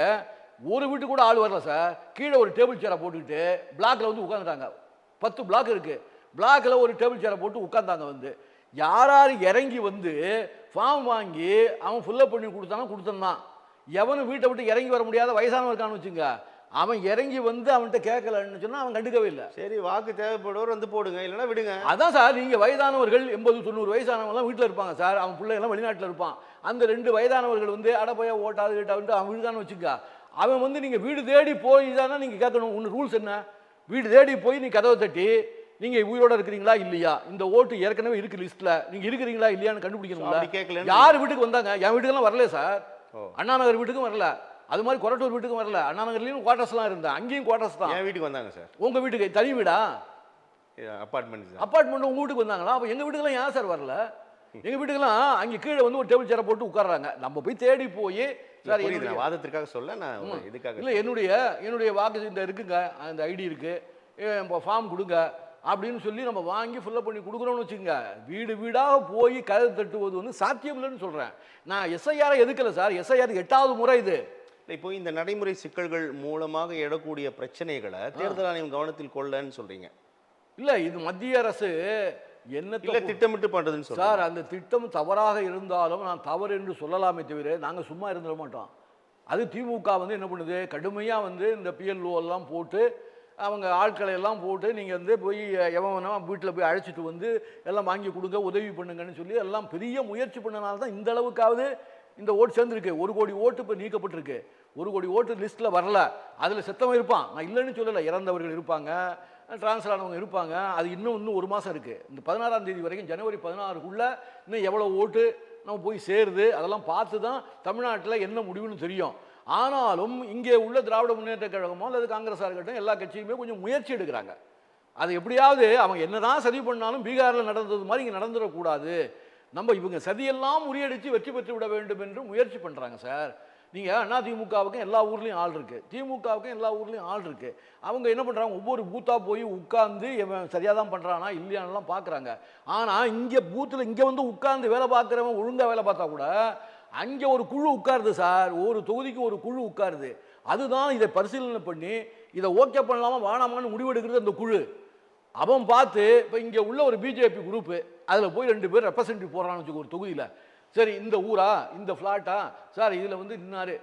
ஒரு வீட்டு கூட ஆள் வரல சார். கீழே ஒரு டேபிள் சேரை போட்டுக்கிட்டு பிளாக்ல வந்து உட்காந்துட்டாங்க. 10 பிளாக் இருக்கு, பிளாக்ல ஒரு டேபிள் சேரை போட்டு உட்காந்தாங்க. வந்து யார் இறங்கி வந்து ஃபார்ம் வாங்கி அவன் ஃபுல்லப் பண்ணி கொடுத்தான். எவனும் வீட்டை விட்டு இறங்கி வர முடியாத வயசானவன் இருக்கான்னு வச்சுங்க, அவன் இறங்கி வந்து அவன்கிட்ட கேட்கலன்னு சொன்னா அவன் கண்டுக்கவே இல்லை. சரி, வாக்கு தேவைப்படுவோர் வந்து போடுங்க, இல்லைன்னா விடுங்க. அதான் சார், நீங்க வயதானவர்கள் 80-90 வயசானவங்கலாம் வீட்டில் இருப்பாங்க சார். அவன் பிள்ளைங்களாம் வெளிநாட்டில் இருப்பான். அந்த 2 வயதானவர்கள் வந்து அடப்பையா ஓட்டாது கேட்டாவிட்டு அவன் வீடுதான்னு வச்சுக்க. அவன் வந்து நீங்க வீடு தேடி போய் தானே நீங்க கேட்கணும். ஒன்று ரூல்ஸ் என்ன, வீடு தேடி போய் நீ கதவை தட்டி நீங்க உயிரோட இருக்கிறீங்களா இல்லையா, இந்த ஓட்டு ஏற்கனவே இருக்கு லிஸ்ட்ல, நீங்க இருக்கிறீங்களா இல்லையான்னு கண்டுபிடிக்கணும். யார் வீட்டுக்கு வந்தாங்க? என் வீட்டுக்கெல்லாம் வரல சார், அண்ணா நகர் வீட்டுக்கும் வரல, அது மாதிரி கொரட்டூர் வீட்டுக்கும் வரல. அண்ணா நகர்லயும் குவார்டர்ஸ்லாம் இருந்தேன், அங்கேயும் குவார்டர்ஸ் தான். என் வீட்டுக்கு வந்தாங்க சார். உங்க வீட்டுக்கு தனி வீடா? அப்பார்ட்மெண்ட் உங்க வீட்டுக்கு வந்தாங்களா? அப்ப எங்க வீட்டுக்கெல்லாம் ஏன் சார் வரல? எங்க வீட்டுக்கெல்லாம் அங்கே கீழே வந்து ஒரு டேபிள் சேரை போட்டு உட்கார்றாங்க. நம்ம போய் தேடி போய் சார் வாதத்திற்காக சொல்ல நான் இதுக்காக இல்லை, என்னுடைய வாக்கு இந்த இருக்குங்க, அந்த ஐடி இருக்கு, ஃபார்ம் கொடுங்க அப்படின்னு சொல்லி நம்ம வாங்கி ஃபில்லப் பண்ணி கொடுக்குறோம்னு வச்சுக்கோங்க. வீடு வீடாக போய் கதவு தட்டுவது வந்து சாத்தியம் இல்லைன்னு சொல்கிறேன். நான் எஸ்ஐஆரை எதுக்கல சார், எஸ்ஐஆர் 8வது முறை இது. இப்போ இந்த நடைமுறை சிக்கல்கள் மூலமாக எழக்கூடிய பிரச்சனைகளை தேர்தல் ஆணையம் கவனத்தில் கொள்ளன்னு சொல்றீங்க. இல்லை, இது மத்திய அரசு என்ன திட்டமிட்டு பண்றதுன்னு சார். அந்த திட்டம் தவறாக இருந்தாலும் நான் தவறு என்று சொல்லலாமே தவிர நாங்கள் சும்மா இருந்துட மாட்டோம். அது திமுக வந்து என்ன பண்ணுது, கடுமையாக வந்து இந்த பிஎல்ஓ எல்லாம் போட்டு அவங்க ஆட்களை எல்லாம் போட்டு நீங்கள் வந்து போய் எவனா வீட்டில் போய் அழைச்சிட்டு வந்து எல்லாம் வாங்கி கொடுங்க, உதவி பண்ணுங்கன்னு சொல்லி எல்லாம் பெரிய முயற்சி பண்ணனால தான் இந்த அளவுக்காவது இந்த ஓட்டு சேர்ந்துருக்கு. 1 கோடி ஓட்டு இப்போ நீக்கப்பட்டிருக்கு. 1 கோடி ஓட்டு லிஸ்ட்டில் வரல. அதில் செத்தவன் இருப்பான், நான் இல்லைன்னு சொல்லலை, இறந்தவர்கள் இருப்பாங்க, டிரான்ஸ்ஃபர் ஆனவங்க இருப்பாங்க. அது இன்னும் 1 மாதம் இருக்குது. இந்த 16ஆம் தேதி வரைக்கும், ஜனவரி 16க்குள்ளே இன்னும் எவ்வளோ ஓட்டு நம்ம போய் சேருது அதெல்லாம் பார்த்து தான் தமிழ்நாட்டில் என்ன முடிவுன்னு தெரியும். ஆனாலும் இங்கே உள்ள திராவிட முன்னேற்ற கழகமோ அல்லது காங்கிரஸாக இருக்கட்டும், எல்லா கட்சியுமே கொஞ்சம் முயற்சி எடுக்கிறாங்க. அது எப்படியாவது அவங்க என்னதான் சதி பண்ணாலும் பீகாரில் நடந்தது மாதிரி இங்கே நடந்துடக்கூடாது, நம்ம இவங்க சதியெல்லாம் முறியடித்து வெற்றி பெற்று விட வேண்டும் என்று முயற்சி பண்ணுறாங்க சார். நீங்கள் அதிமுகவுக்கும் எல்லா ஊர்லேயும் ஆள் இருக்குது, திமுகவுக்கும் எல்லா ஊர்லேயும் ஆள் இருக்குது. அவங்க என்ன பண்ணுறாங்க, ஒவ்வொரு பூத்தாக போய் உட்காந்து இவன் சரியாக தான் பண்ணுறானா இல்லையானலாம் பார்க்குறாங்க. ஆனால் இங்கே பூத்தில் இங்கே வந்து உட்காந்து வேலை பார்க்குறவன் ஒழுங்காக வேலை பார்த்தா கூட அங்கே ஒரு குழு உட்காருது சார், ஒரு தொகுதிக்கு ஒரு குழு உட்காருது. அதுதான் இதை பரிசீலனை பண்ணி இதை ஓகே பண்ணலாமா வேணாமான்னு முடிவெடுக்கிறது அந்த குழு. அவன் பார்த்து இப்போ இங்கே உள்ள ஒரு பிஜேபி குரூப்பு அதில் போய் 2 பேர் ரெப்ரசன்டேட்டிவ் போடுறான்னு வச்சுக்கோ ஒரு தொகுதியில். சரி இந்த ஊரா இந்த ஃப்ளாட்டா சார், இதில் வந்து இன்னாரு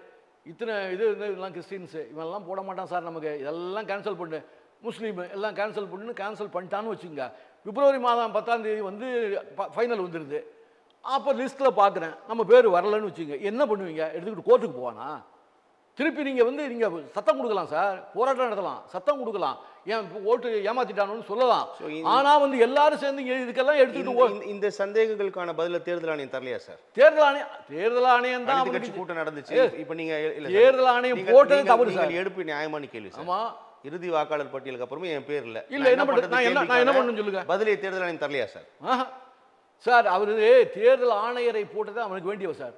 இத்தனை இதெல்லாம் கிறிஸ்டின்ஸு இவெல்லாம் போட மாட்டான் சார், நமக்கு இதெல்லாம் கேன்சல் பண்ணு, முஸ்லீமு எல்லாம் கேன்சல் பண்ணிட்டான்னு வச்சுங்க. பிப்ரவரி மாதம் 10ஆம் தேதி வந்து ஃபைனல் வந்துடுது. அப்போ லிஸ்ட்டில் பார்க்குறேன் நம்ம பேர் வரலன்னு வச்சுங்க, என்ன பண்ணுவீங்க? எடுத்துக்கிட்டு கோர்ட்டுக்கு போவானா? திருப்பி நீங்கள் சத்தம் கொடுக்கலாம் சார், போராட்டம் நடத்தலாம், சத்தம் கொடுக்கலாம், ஏன் ஓட்டு ஏமாத்திட்டானு சொல்லலாம். ஆனா வந்து எல்லாரும் சேர்ந்து இதுக்கெல்லாம் எடுத்துட்டு இந்த சந்தேகங்களுக்கான பதில தேர்தல் ஆணையம் தரலையா சார்? தேர்தல் ஆணையம் தான் கூட்டம் நடந்துச்சு. இப்ப நீங்க தேர்தல் ஆணையம் போட்டது தவறு சார். எடுப்பு நியாயமான கேள்வி சார். ஆமா, இறுதி வாக்காளர் பட்டியலுக்கு அப்புறமே என் பேர் இல்ல. என்ன பண்றது? நான் என்ன பண்ணணும் சொல்லுங்க. பதிலே தேர்தல் ஆணையம் தரலையா சார்? சார் அவரு தேர்தல் ஆணையரை போட்டது அவனுக்கு வேண்டியவர் சார்,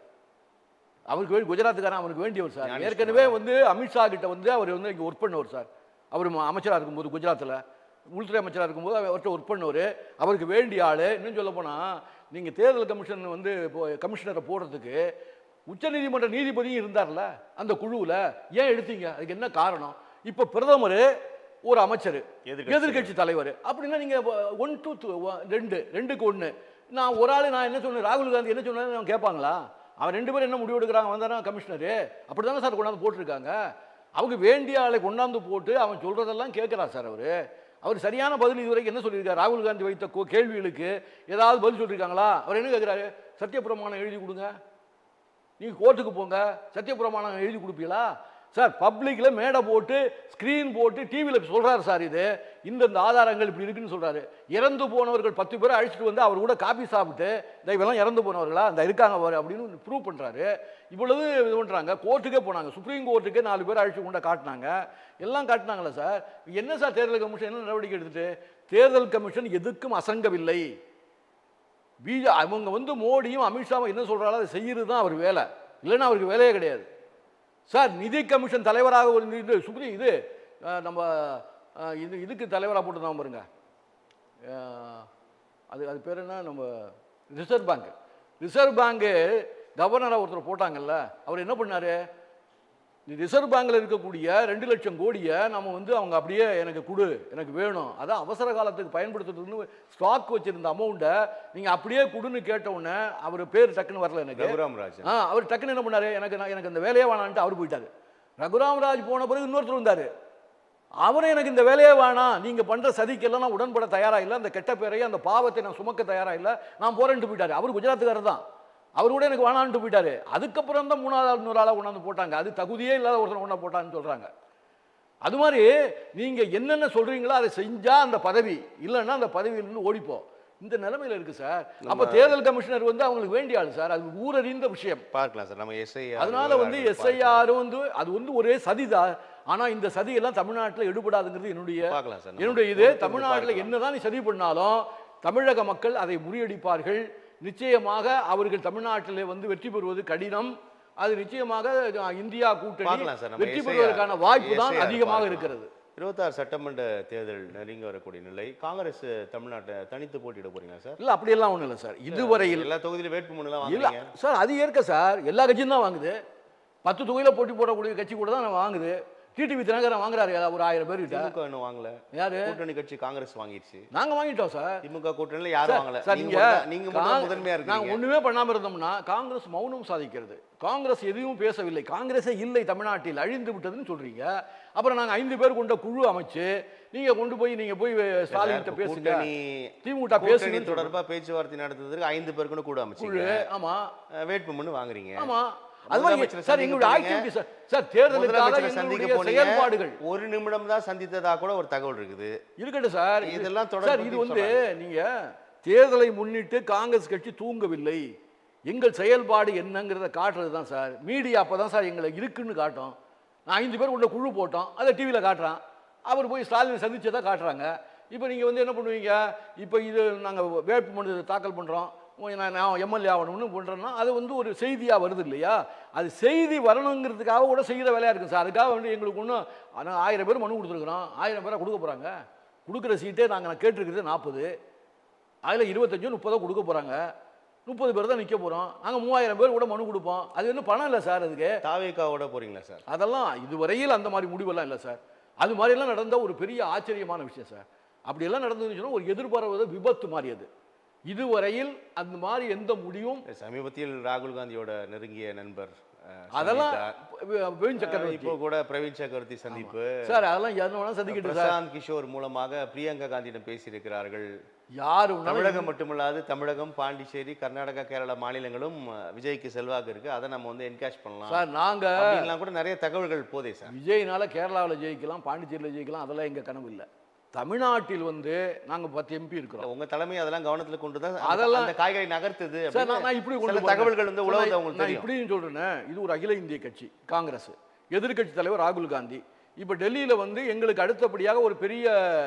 அவருக்கு குஜராத்துக்காரன் அவனுக்கு வேண்டியவர் சார். ஏற்கனவே வந்து அமித்ஷா கிட்ட வந்து அவர் வந்து இங்கே ஒர்க் பண்ணவர் சார். அவர் அமைச்சராக இருக்கும்போது குஜராத்தில் உள்துறை அமைச்சராக இருக்கும்போது அவர்கிட்ட ஒர்க் பண்ணவர். அவருக்கு வேண்டிய ஆள். இன்னும் சொல்ல போனால் நீங்கள் தேர்தல் கமிஷன் வந்து கமிஷனரை போடுறதுக்கு உச்சநீதிமன்ற நீதிபதியும் இருந்தார்ல அந்த குழுவில், ஏன் எடுத்தீங்க? அதுக்கு என்ன காரணம்? இப்போ பிரதமர் ஒரு அமைச்சர் எதிர்கட்சி தலைவர் அப்படின்னா நீங்கள் 1 to 2 2க்கு 1. நான் ஒரு ஆள் நான் என்ன சொன்னேன், ராகுல் காந்தி என்ன சொன்னாலும் கேட்பாங்களா? அவன் 2 பேரும் என்ன முடிவு எடுக்கிறாங்க? அவன் தானே கமிஷனரு. அப்படி தானே சார் கொண்டாந்து போட்டிருக்காங்க. அவங்க வேண்டிய ஆளை கொண்டாந்து போட்டு அவன் சொல்கிறதெல்லாம் கேட்குறா சார். அவர் சரியான பதில் இதுவரைக்கும் என்ன சொல்லியிருக்காரு? ராகுல் காந்தி வைத்த கேள்விகளுக்கு ஏதாவது பதில் சொல்லியிருக்காங்களா? அவர் என்ன கேட்குறாரு? சத்தியப்பிரமாணம் எழுதி கொடுங்க, நீங்கள் கோர்ட்டுக்கு போங்க, சத்தியப்பிரமாணம் எழுதி கொடுப்பீங்களா சார்? பப்ளிக்கில் மேடை போட்டு ஸ்க்ரீன் போட்டு டிவியில் சொல்கிறாரு சார், இது இந்த ஆதாரங்கள் இப்படி இருக்குன்னு சொல்கிறாரு. இறந்து போனவர்கள் 10 பேரை அழைச்சிட்டு வந்து அவர் கூட காபி சாப்பிட்டு இதெல்லாம் இறந்து போனவர்களா இந்த இருக்காங்க அப்படின்னு ப்ரூவ் பண்ணுறாரு. இவ்வளவு இது பண்ணுறாங்க. கோர்ட்டுக்கே போனாங்க, சுப்ரீம் கோர்ட்டுக்கே 4 பேர் அழைச்சி கொண்ட காட்டினாங்க, எல்லாம் காட்டினாங்களா சார்? என்ன சார் தேர்தல் கமிஷன் என்ன நடவடிக்கை எடுத்துட்டு? தேர்தல் கமிஷன் எதுக்கும் அசங்கவில்லை. அவங்க வந்து மோடியும் அமித்ஷாவும் என்ன சொல்கிறாலும் அதை செய்யறது தான் அவர் வேலை, இல்லைன்னா அவருக்கு வேலையே கிடையாது சார். நிதி கமிஷன் தலைவராக ஒரு இது நம்ம இதுக்கு தலைவராக போட்டுதான் பாருங்க, அது பேர் என்ன, நம்ம ரிசர்வ் பேங்க் கவர்னராக ஒருத்தர் போட்டாங்கல்ல, அவர் என்ன பண்ணாரு? ரிசர்வ் பேங்கில் இருக்கக்கூடிய 2 லட்சம் கோடியை நம்ம வந்து அவங்க அப்படியே எனக்கு கொடு, எனக்கு வேணும், அதான் அவசர காலத்துக்கு பயன்படுத்துறதுன்னு ஸ்டாக் வச்சிருந்த அமௌண்ட்டை நீங்கள் அப்படியே கொடுன்னு கேட்ட உடனே அவர் பேர் டக்குன்னு வரல எனக்கு. அவர் டக்குன்னு என்ன பண்ணாரு? எனக்கு அந்த வேலையே வேணான்ட்டு அவர் போயிட்டாரு. ரகுராமராஜ் போன பிறகு இன்னொருத்தர் வந்தார். அவரும் எனக்கு இந்த வேலையே வேணாம், நீங்கள் பண்ணுற சதிக்கெல்லாம் நான் உடன்பட தயாராக இல்லை, அந்த கெட்ட பேரையும் அந்த பாவத்தை நான் சுமக்க தயாராக இல்லை, நான் போறேன்ட்டு போயிட்டாரு. அவர் குஜராத்துக்காரர் தான், அவர் கூட எனக்கு வேணான்ட்டு போயிட்டாரு. அதுக்கப்புறம் தான் 3வது இன்னொரு ஆளாக கொண்டாந்து போட்டாங்க. அது தகுதியே இல்லாத ஒருத்தர் கொண்டாந்து போட்டான்னு சொல்கிறாங்க. அது மாதிரி நீங்கள் என்னென்ன சொல்கிறீங்களோ அதை செஞ்சால் அந்த பதவி, இல்லைன்னா அந்த பதவியிலிருந்து ஓடிப்போம். இந்த நிலைமையில் இருக்குது சார். அப்போ தேர்தல் கமிஷனர் வந்து அவங்களுக்கு வேண்டிய ஆள் சார், அது ஊரறிந்த விஷயம். பார்க்கலாம் சார் நம்ம எஸ்ஐஆர். அதனால வந்து எஸ்ஐஆரும் வந்து அது வந்து ஒரே சதிதான். ஆனால் இந்த சதியெல்லாம் தமிழ்நாட்டில் எடுபடாதுங்கிறது என்னுடைய இது. தமிழ்நாட்டில் என்னதான் நீ சதி பண்ணாலும் தமிழக மக்கள் அதை முறியடிப்பார்கள். நிச்சயமாக அவர்கள் தமிழ்நாட்டிலே வந்து வெற்றி பெறுவது கடினம். அது நிச்சயமாக இந்தியா கூட்டணி வெற்றி பெறுவதற்கான வாய்ப்பு தான் அதிகமாக இருக்கிறது. 26 சட்டமன்ற தேர்தல் நெருங்கி வரக்கூடிய நிலை, காங்கிரஸ் தமிழ்நாட்டை தனித்து போட்டியிட போறீங்க சார்? இல்ல அப்படியெல்லாம் ஒண்ணும் இல்லை சார். இதுவரையில் எல்லா தொகுதியிலும் வேட்புமனுலாம் இல்ல சார், அது ஏற்க சார், எல்லா கட்சியும் தான் வாங்குது. 10 தொகுதியில் போட்டி போடக்கூடிய கட்சி கூட தான் வாங்குது. டிடிவி தினகரன் வாங்குறாரு ஒரு 1000 பேர் கிட்ட. திமுக இன்னும் வாங்கல. யாரு? கூட்டணி கட்சி காங்கிரஸ் வாங்கிடுச்சு. நாங்க வாங்கிட்டோம் சார். திமுக கூட்டணியில யாரும் வாங்கல. நீங்க முதன்மையா இருக்கு. நாங்க ஒண்ணுமே பண்ணாம இருந்தோம்னா காங்கிரஸ் மௌனம் சாதிக்கிறது. காங்கிரஸ் எதுவும் பேசவில்லை. காங்கிரஸே இல்லை தமிழ்நாட்டில், அழிந்து விட்டதுன்னு சொல்றீங்க. அப்புறம் நாங்க 5 பேர் கொண்ட குழு அமைச்சு நீங்க கொண்டு போய் ஸ்டாலின் கிட்ட பேசுங்க, திமுக பேசுங்க தொடர்பா பேச்சுவார்த்தை நடத்துறதுக்கு 5 பேர் கூட அமைச்சு. ஆமா, வேட்புமனு வாங்குறீங்க. ஆமா, சார் எங்களுடைய ஆக்டிவிட்டி சார், தேர்தலுக்காக சந்திக்க செயல்பாடுகள் 1 நிமிடம் தான் சந்தித்ததா கூட ஒரு தகவல் இருக்குது. இருக்கட்டும் சார், இதெல்லாம் தொடர். இது வந்து நீங்க தேர்தலை முன்னிட்டு காங்கிரஸ் கட்சி தூங்கவில்லை, எங்கள் செயல்பாடு என்னங்கிறத காட்டுறது தான் சார். மீடியா அப்பதான் சார் எங்களை இருக்குன்னு காட்டும். நான் 5 பேர் உள்ள குழு போட்டோம், அதை டிவியில் காட்டுறான். அவர் போய் ஸ்டாலினை சந்திச்சதா காட்டுறாங்க. இப்போ நீங்கள் வந்து என்ன பண்ணுவீங்க? இப்போ இது நாங்கள் வேட்புமனு தாக்கல் பண்ணுறோம், நான் எம்எல்ஏ ஆகணும்னு பண்ணுறேன்னா அது வந்து ஒரு செய்தியாக வருது இல்லையா? அது செய்தி வரணுங்கிறதுக்காக கூட செய்கிற வேலையாக இருக்குது சார். அதுக்காக வந்து எங்களுக்கு ஒன்றும் ஆனால் 1000 பேர் மனு கொடுத்துருக்குறோம், 1000 பேராக கொடுக்க போகிறாங்க. கொடுக்குற சீட்டே நான் கேட்டிருக்கிறது 40, அதில் 25 30 கொடுக்க போகிறாங்க. 30 பேர் தான் நிற்க போகிறோம். நாங்கள் 3000 பேர் கூட மனு கொடுப்போம். அது வந்து பணம் இல்லை சார். அதுக்கு தாவேக்காவோட போறீங்களா சார்? அதெல்லாம் இதுவரையில் அந்த மாதிரி முடிவெல்லாம் இல்லை சார். அது மாதிரிலாம் நடந்த ஒரு பெரிய ஆச்சரியமான விஷயம் சார். அப்படியெல்லாம் நடந்துச்சுன்னா ஒரு எதிர்பாராத விபத்து மாதிரி அது. இதுவரையில் அந்த மாதிரி எந்த முடிவும் சமீபத்தில் ராகுல் காந்தியோட நெருங்கிய நண்பர் அதெல்லாம் பிரவீன் இப்போ சக்கரவர்த்தி கூட பிரவீன் சக்கரவர்த்தி சந்திப்பு சார், அதெல்லாம் யாரும் வேணா சந்திக்கிட்டு சார். பிரசாந்த் கிஷோர் மூலமாக பிரியங்கா காந்தியிடம் பேசியிருக்கிறார்கள். யாரு தமிழகம் மட்டுமல்லாது தமிழகம், பாண்டிச்சேரி, கர்நாடகா, கேரளா மாநிலங்களும் விஜய்க்கு செல்வாக்கு இருக்கு, அதை நம்ம வந்து என்கேஷ் பண்ணலாம் சார். நாங்க அப்படின்லாம் கூட நிறைய தகவல்கள் போதே சார். விஜய்னால கேரளாவில் ஜெயிக்கலாம், பாண்டிச்சேரியில் ஜெயிக்கலாம், அதெல்லாம் எங்க கனவு இல்லை. தமிழ்நாட்டில் வந்து நாங்க 10 MP இருக்கிறோம். உங்க தலைமை அதெல்லாம் கவனத்துல கொண்டு தான் அதெல்லாம் அந்த காய்கறி நகர்த்துது சார். நான் இப்படி சில கொண்டு தகவல்கள் வந்து உலகத்தை உங்களுக்கு நான் தெரியும். இப்படியும் சொல்றேன். இது ஒரு அகில இந்திய கட்சி காங்கிரஸ், எதிர்க்கட்சி தலைவர் ராகுல் காந்தி. இப்போ டெல்லியில் வந்து எங்களுக்கு அடுத்தபடியாக ஒரு பெரிய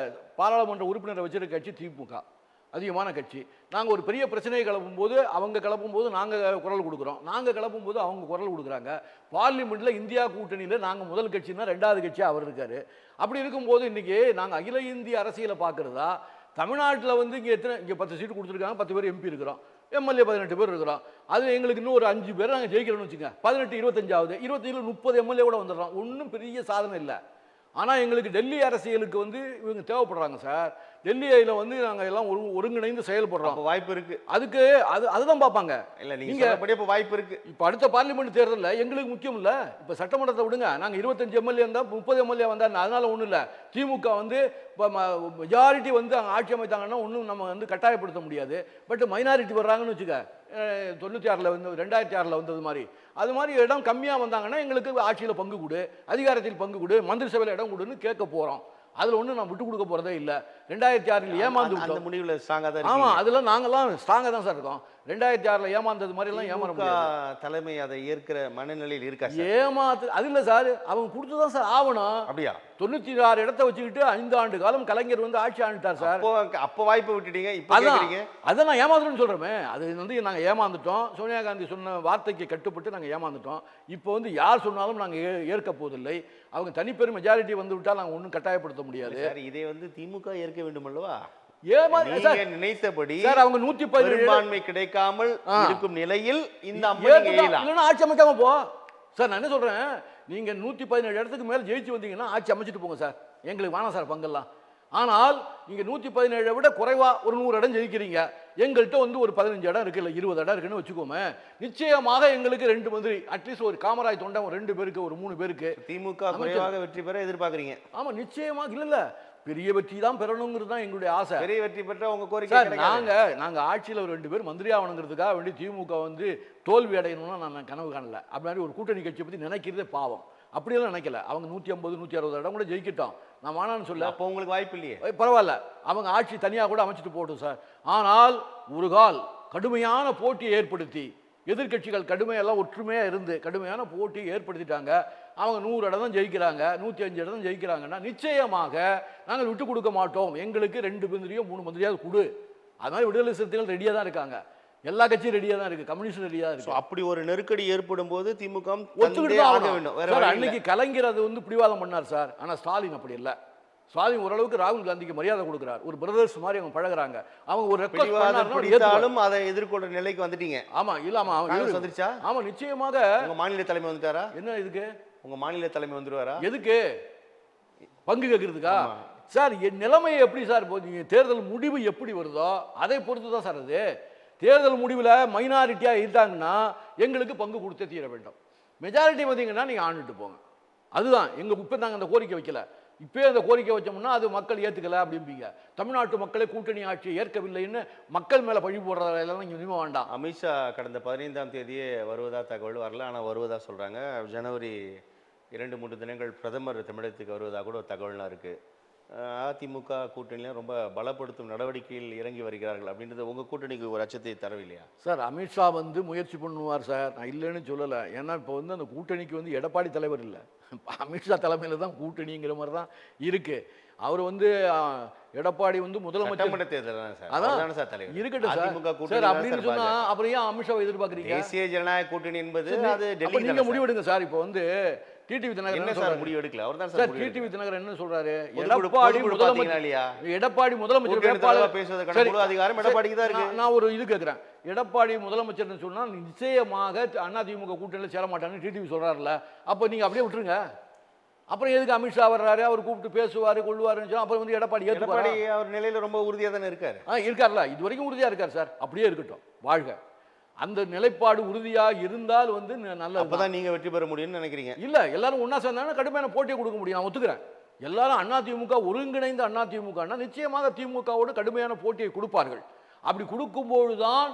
பாராளுமன்ற உறுப்பினரை வச்சிருக்க கட்சி திமுக, அதிகமான கட்சி. நாங்கள் ஒரு பெரிய பிரச்சனையை கிளப்பும்போது அவங்க கிளப்பும்போது நாங்கள் குரல் கொடுக்குறோம், நாங்கள் கிளப்பும்போது அவங்க குரல் கொடுக்குறாங்க. பார்லிமெண்ட்டில் இந்தியா கூட்டணியில் நாங்கள் முதல் கட்சின்னா 2வது கட்சியாக அவர் இருக்கார். அப்படி இருக்கும்போது இன்றைக்கி நாங்கள் அகில இந்திய அரசியலை பார்க்குறதா, தமிழ்நாட்டில் வந்து இங்கே 10 சீட்டு கொடுத்துருக்காங்க, 10 பேர் MP இருக்கிறோம், எம்எல்ஏ 18 பேர் இருக்கிறோம். அது எங்களுக்கு இன்னும் ஒரு 5 பேர் நாங்கள் ஜெயிக்கிறோம்னு வச்சுங்க. 18 25ஆகுது, 25 30 எம்எல்ஏ கூட வந்துடுறோம். ஒன்றும் பெரிய சாதனை இல்லை. ஆனால் எங்களுக்கு டெல்லி அரசியலுக்கு வந்து இவங்க தேவைப்படுறாங்க சார். டெல்லியில் வந்து நாங்கள் எல்லாம் ஒருங்கிணைந்து செயல்படுறோம். வாய்ப்பு இருக்கு அதுக்கு. அதுதான் பார்ப்பாங்க. இல்லை நீங்கள் இப்போ வாய்ப்பு இருக்கு. இப்போ அடுத்த பார்லிமெண்ட் தேர்தலில் எங்களுக்கு முக்கியம் இல்லை. இப்போ சட்டமன்றத்தை விடுங்க, நாங்கள் 25 எம்எல்ஏ இருந்தால் 30 எம்எல்ஏ வந்தால் அதனால ஒன்றும் இல்லை. திமுக வந்து இப்போ மெஜாரிட்டி வந்து அங்கே ஆட்சி அமைத்தாங்கன்னா ஒன்றும் நம்ம வந்து கட்டாயப்படுத்த முடியாது. பட் மைனாரிட்டி வர்றாங்கன்னு வச்சுக்க, 96 வந்து 2006 வந்தது மாதிரி, அது மாதிரி இடம் கம்மியாக வந்தாங்கன்னா எங்களுக்கு ஆட்சியில் பங்கு கொடு, அதிகாரத்தில் பங்கு கொடு, மந்திரி சபையில் இடம் கொடுன்னு கேட்க போகிறோம். அதில் ஒன்றும் நான் விட்டு கொடுக்க போகிறதே இல்லை. 2006 ஏமாந்து அந்த முடிவில் ஸ்ட்ராங்காக தான். ஆமாம், அதில் நாங்கள்லாம் ஸ்ட்ராங்காக தான் சார் இருக்கோம். 2006 ஏமாந்தது மாதிரிலாம் ஏமாற முடியாது. தலைமை அதை ஏற்கிற மனநிலையில் இருக்கா? ஏமாத்து அது இல்லை சார். அவங்க கொடுத்து தான் சார் ஆகணும். அப்படியா? 96 இடத்த வச்சுக்கிட்டு 5 ஆண்டு காலம் கலைஞர் வந்து ஆட்சி ஆண்டுட்டார் சார். அப்போ வாய்ப்பு விட்டுட்டீங்க, இப்போ கேட்குறீங்க. அதான் நான் ஏமாந்துட்டோன்னு சொல்கிறோமே. அது வந்து நாங்கள் ஏமாந்துட்டோம். சோனியா காந்தி சொன்ன வார்த்தைக்கு கட்டுப்பட்டு நாங்கள் ஏமாந்துட்டோம். இப்போ வந்து யார் சொன்னாலும் நாங்கள் ஏற்க போவதில்லை. அவங்க தனிப்பெரும் மெஜாரிட்டி வந்து விட்டால் நாங்கள் ஒன்றும் கட்டாயப்படுத்த முடியாது. இதை வந்து திமுக ஏற்க வேண்டும் அல்லவா? நினைத்தபடி அவங்க 117 பெரும்பான்மை கிடைக்காமல் இருக்கும் நிலையில் இந்த ஆட்சி அமைக்காம போ சார். நான் என்ன சொல்றேன், நீங்க 117 இடத்துக்கு மேல ஜெயிச்சு வந்தீங்கன்னா ஆட்சி அமைச்சிட்டு போங்க சார். எங்களுக்கு வேணாம் சார் பங்கெல்லாம். ஆனால் நீங்க 117 விட குறைவா ஒரு 100 இடம் ஜெயிக்கிறீங்க. எங்கள்கிட்ட வந்து ஒரு 15 இடம் இருக்கு, இல்லை 20 இடம் இருக்குன்னு வச்சுக்கோமே. நிச்சயமாக எங்களுக்கு 2 மந்திரி, அட்லீஸ்ட் ஒரு காமராஜ் தொண்டை ஒரு 2 பேருக்கு, ஒரு 3 பேருக்கு. திமுக குறைவாக வெற்றி பெற எதிர்பார்க்குறீங்க? ஆமா, நிச்சயமாக. இல்ல பெரிய வெற்றி தான் பெறணுங்கிறது தான் எங்களுடைய ஆசை. பெரிய வெற்றி பெற்ற உங்க கோரிக்கை. நாங்க ஆட்சியில் ஒரு 2 பேர் மந்திரி ஆகணுங்கிறதுக்காக வேண்டி திமுக வந்து தோல்வி அடையணும்னா நான் கனவு காணல. அப்படி ஒரு கூட்டணி கட்சியை பற்றி நினைக்கிறதே பாவம். அப்படியெல்லாம் நினைக்கல. அவங்க 150 160 இடம் கூட ஜெயிக்கிட்டோம். நான் வேணான்னு சொல்ல. அப்போ உங்களுக்கு வாய்ப்பு இல்லையே. பரவாயில்ல, அவங்க ஆட்சி தனியாக கூட அமைச்சிட்டு போட்டோம் சார். ஆனால் ஒரு கால் கடுமையான போட்டியை ஏற்படுத்தி, எதிர்கட்சிகள் கடுமையெல்லாம் ஒற்றுமையாக இருந்து கடுமையான போட்டியை ஏற்படுத்திட்டாங்க. அவங்க 100 இடம் தான் ஜெயிக்கிறாங்க, 105 இடம் தான் ஜெயிக்கிறாங்கன்னா நிச்சயமாக நாங்கள் விட்டு கொடுக்க மாட்டோம். எங்களுக்கு 2 மந்திரியோ 3 மந்திரியாவது கொடு. அது மாதிரி விடுதலை சிறுத்தைகள் ரெடியாக தான் இருக்காங்க. எல்லா கட்சியும் ரெடியாக தான் இருக்கு, கம்யூனிஸ்ட் ரெடியாக இருக்கு. அப்படி ஒரு நெருக்கடி ஏற்படும் போது திமுக அன்னைக்கு கலைஞர் அது வந்து பிடிவாதம் பண்ணார் சார். ஆனால் ஸ்டாலின் அப்படி இல்லை. ஸ்டாலின் ஓரளவுக்கு ராகுல் காந்திக்கு மரியாதை கொடுக்குறார். ஒரு பிரதர்ஸ் மாதிரி அவங்க பழகுறாங்க. அவங்க ஒரு ரெக்வெஸ்ட் அதை எதிர்கொள்ற நிலைக்கு வந்துட்டீங்க. ஆமா, இல்லாம வந்துருச்சா? ஆமா, நிச்சயமாக. உங்க மாநில தலைமை வந்துட்டாரா? என்ன இதுக்கு? உங்க மாநில தலைமை வந்துருவாரா? எதுக்கு? பங்கு கேட்கறதுக்கா சார்? என் நிலைமை எப்படி சார் போகுது? தேர்தல் முடிவு எப்படி வருதோ அதை பொறுத்து தான் சார். அது தேர்தல் முடிவில் மைனாரிட்டியாக இருந்தாங்கன்னா எங்களுக்கு பங்கு கொடுத்தே தீர வேண்டும். மெஜாரிட்டி பார்த்தீங்கன்னா நீங்கள் ஆண்டுட்டு போங்க. அதுதான் எங்கள் இப்போ நாங்கள் அந்த கோரிக்கை வைக்கல. இப்போ அந்த கோரிக்கை வச்சோம்னா அது மக்கள் ஏற்றுக்கல அப்படிம்பீங்க. தமிழ்நாட்டு மக்களை கூட்டணி ஆட்சியை ஏற்கவில்லைன்னு மக்கள் மேலே பழி போடுறதெல்லாம் இங்கே இனிமே வேண்டாம். அமித்ஷா கடந்த 15ஆம் தேதியே வருவதா தகவல் வரல, ஆனால் வருவதா சொல்கிறாங்க. ஜனவரி 2-3 தினங்கள் பிரதமர் தமிழகத்துக்கு வருவதாக கூட ஒரு தகவல்லாம் இருக்குது. அதிமுக கூட்டணியில் ரொம்ப பலப்படுத்தும் நடவடிக்கையில் இறங்கி வருகிறார்கள் அப்படின்றது உங்கள் கூட்டணிக்கு ஒரு அச்சத்தை தரவில்லையா சார்? அமித்ஷா வந்து முயற்சி பண்ணுவார் சார், நான் இல்லைன்னு சொல்லலை. ஏன்னா இப்போ வந்து அந்த கூட்டணிக்கு வந்து எடப்பாடி தலைவர் இல்லை, அமித்ஷா தலைமையில் தான் கூட்டணிங்கிற மாதிரி தான் இருக்குது. அவர் வந்து எடப்பாடி வந்து முதலமைச்சர் சட்டமன்ற தேர்தல் தான் சார். அதான் அவர்தானே சார் தலைவர். இருக்கட்டும் சார். அதிமுக கூட்டணி சார் தான் அப்படின்னு சார் சொன்னா பாஜக. அப்புறம் ஏன் அமித்ஷாவை எதிர்பார்க்குறீங்க? தேசிய ஜனநாயக கூட்டணி என்பது அது அப்ப டெல்லி நீங்க முடிவெடுங்க சார். இப்போ வந்து டிடிவி தினகரன் என்ன என்ன சார் சொல்றாரு? முடிவு எடுக்கல? அவர்தான் சார் சார் முடிவு டிடிவி தினகரன் என்ன சொல்றாரு? பொதுக்குழு எடப்பாடி பாத்தீங்களா முதலமைச்சர் இல்லையா? எடப்பாடி முதலமைச்சர் கூட்டணி வேட்பாளர் தலைவரா பேசுவதற்கான சரி, முழு அதிகாரம் எடப்பாடிக்கு தான் இருக்கு. நான் ஒரு இது கேட்கிறேன். எடப்பாடி முதலமைச்சர்னு சொன்னா நிச்சயமாக அதிமுக கூட்டணியில் சேர மாட்டாங்கன்னு டிடிவி சொல்றாருல்ல, அப்ப நீங்க அப்படியே விட்டுருங்க. அப்புறம் எதுக்கு அமித்ஷா வர்றாரு, அவர் கூப்பிட்டு பேசுவாரு கொள்வாருன்னு சொன்னா அப்புறம் வந்து எடப்பாடி எடப்பாடி ஏற்றுப்பாரு? அவர் நிலையில ரொம்ப உறுதியா தானே இருக்காரு. இருக்கார்ல, இது வரைக்கும் உறுதியா இருக்கார் சார். அப்படியே இருக்கட்டும், வாழ்க. அந்த நிலைப்பாடு உறுதியா இருந்தால் வந்து நல்லது. அப்பதான் நீங்க வெற்றி பெற முடியும்னு நினைக்கிறீங்க. இல்ல, எல்லாரும் ஒண்ணா சேர்ந்தாங்கன்னா கடுமையான போட்டியை கொடுக்க முடியும், நான் ஒத்துக்கிறேன். எல்லாரும் அதிமுக ஒருங்கிணைந்த அதிமுகன்னா நிச்சயமாக திமுகவோடு கடுமையான போட்டியை கொடுப்பார்கள். அப்படி கொடுக்கும்போதுதான்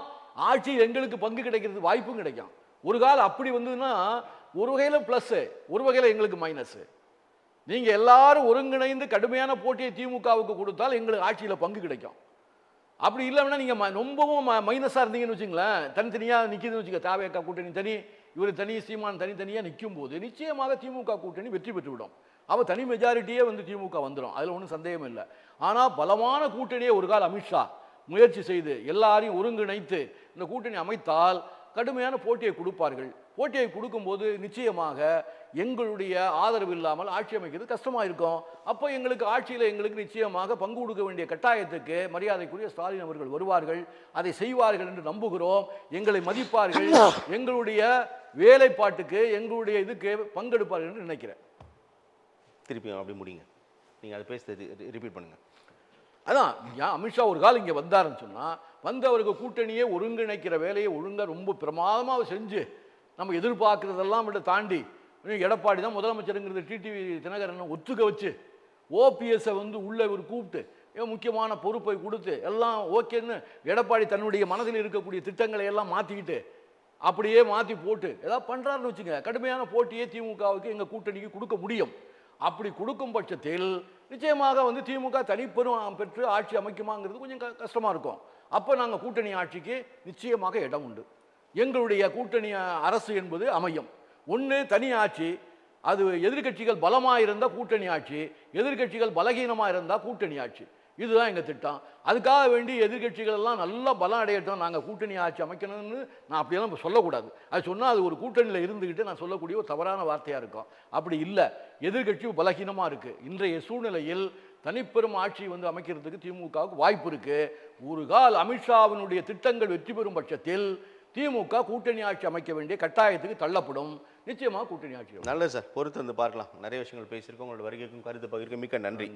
ஆட்சி எங்களுக்கு பங்கு கிடைக்கிறது வாய்ப்பும் கிடைக்கும். ஒரு காலம் அப்படி வந்ததுன்னா ஒரு வகையில பிளஸ், ஒரு வகையில எங்களுக்கு மைனஸ். நீங்க எல்லாரும் ஒருங்கிணைந்து கடுமையான போட்டியை திமுகவுக்கு கொடுத்தால் எங்களுக்கு ஆட்சியில பங்கு கிடைக்கும். அப்படி இல்லைன்னா நீங்க ரொம்பவும் மைனஸா இருந்தீங்கன்னு வச்சுங்களேன், தனித்தனியா நிக்குதுன்னு வச்சுக்க, தாவேக்கா கூட்டணி தனி, இவர் தனி, சீமான் தனித்தனியா நிற்கும் போது நிச்சயமாக திமுக கூட்டணி வெற்றி பெற்றுவிடும். அவ தனி மெஜாரிட்டியே வந்து திமுக வந்துடும், அதுல ஒன்றும் சந்தேகம் இல்லை. ஆனா பலமான கூட்டணியை ஒரு கால அமித்ஷா முயற்சி செய்து எல்லாரையும் ஒருங்கிணைத்து இந்த கூட்டணி அமைத்தால் கடுமையான போட்டியை கொடுப்பார்கள். போட்டியை கொடுக்கும்போது நிச்சயமாக எங்களுடைய ஆதரவு இல்லாமல் ஆட்சி அமைக்கிறது கஷ்டமா இருக்கும். அப்போ எங்களுக்கு ஆட்சியில் எங்களுக்கு நிச்சயமாக பங்கு கொடுக்க வேண்டிய கட்டாயத்துக்கு மரியாதைக்குரிய ஸ்டாலின் அவர்கள் வருவார்கள், அதை செய்வார்கள் என்று நம்புகிறோம். எங்களை மதிப்பார்கள், எங்களுடைய வேலைப்பாட்டுக்கு எங்களுடைய இதுக்கு பங்கெடுப்பார்கள் என்று நினைக்கிறேன். திருப்பி அப்படி முடிங்க, நீங்க அதை பேசுறது ரிப்பீட் பண்ணுங்க. அதான் அமித்ஷா ஒரு காலம் இங்கே வந்தாருன்னு சொன்னால் வந்து அவருக்கு கூட்டணியை ஒருங்கிணைக்கிற வேலையை ஒழுங்காக ரொம்ப பிரமாதமாக செஞ்சு நம்ம எதிர்பார்க்குறதெல்லாம் விட தாண்டி எடப்பாடி தான் முதலமைச்சருங்கிறது டிடிவி தினகரனை ஒத்துக்க வச்சு ஓபிஎஸ்ஸை வந்து உள்ளே ஒரு கூப்பிட்டு முக்கியமான பொறுப்பை கொடுத்து எல்லாம் ஓகேன்னு எடப்பாடி தன்னுடைய மனதில் இருக்கக்கூடிய திட்டங்களை எல்லாம் மாற்றிக்கிட்டு அப்படியே மாற்றி போட்டு ஏதாவது பண்ணுறாருன்னு வச்சுங்க, கடுமையான போட்டியை திமுகவுக்கு எங்கள் கூட்டணிக்கு கொடுக்க முடியும். அப்படி கொடுக்கும் பட்சத்தில் நிச்சயமாக வந்து திமுக தனிப்பெரும் பெற்று ஆட்சி அமைக்குமாங்கிறது கொஞ்சம் கஷ்டமாக இருக்கும். அப்போ நாங்கள் கூட்டணி ஆட்சிக்கு நிச்சயமாக இடம் உண்டு. எங்களுடைய கூட்டணி அரசு என்பது அமையும். ஒன்று தனி ஆட்சி, அது எதிர்கட்சிகள் பலமாக இருந்தால் கூட்டணி ஆட்சி, எதிர்கட்சிகள் பலகீனமாக இருந்தால் கூட்டணி ஆட்சி. இதுதான் எங்கள் திட்டம். அதுக்காக வேண்டி எதிர்கட்சிகள் எல்லாம் நல்லா பலம் அடையட்டும், நாங்கள் கூட்டணி ஆட்சி அமைக்கணும்னு நான் அப்படியெல்லாம் சொல்லக்கூடாது. அது சொன்னால் அது ஒரு கூட்டணியில் இருந்துக்கிட்டு நான் சொல்லக்கூடிய ஒரு தவறான வார்த்தையாக இருக்கும். அப்படி இல்லை, எதிர்கட்சி பலகீனமாக இருக்குது. இன்றைய சூழ்நிலையில் தனிப்பெரும் ஆட்சி வந்து அமைக்கிறதுக்கு திமுகவுக்கு வாய்ப்பு இருக்குது. ஒரு கால் அமித்ஷாவினுடைய திட்டங்கள் வெற்றி பெறும் பட்சத்தில் திமுக கூட்டணி ஆட்சி அமைக்க வேண்டிய கட்டாயத்துக்கு தள்ளப்படும். நிச்சயமாக கூட்டணி ஆட்சி. நல்லது சார், பொறுத்து வந்து பார்க்கலாம். நிறைய விஷயங்கள் பேசியிருக்கோம். உங்களோட வருகைக்கும் கருத்து பகிர்க்க மிக்க நன்றி.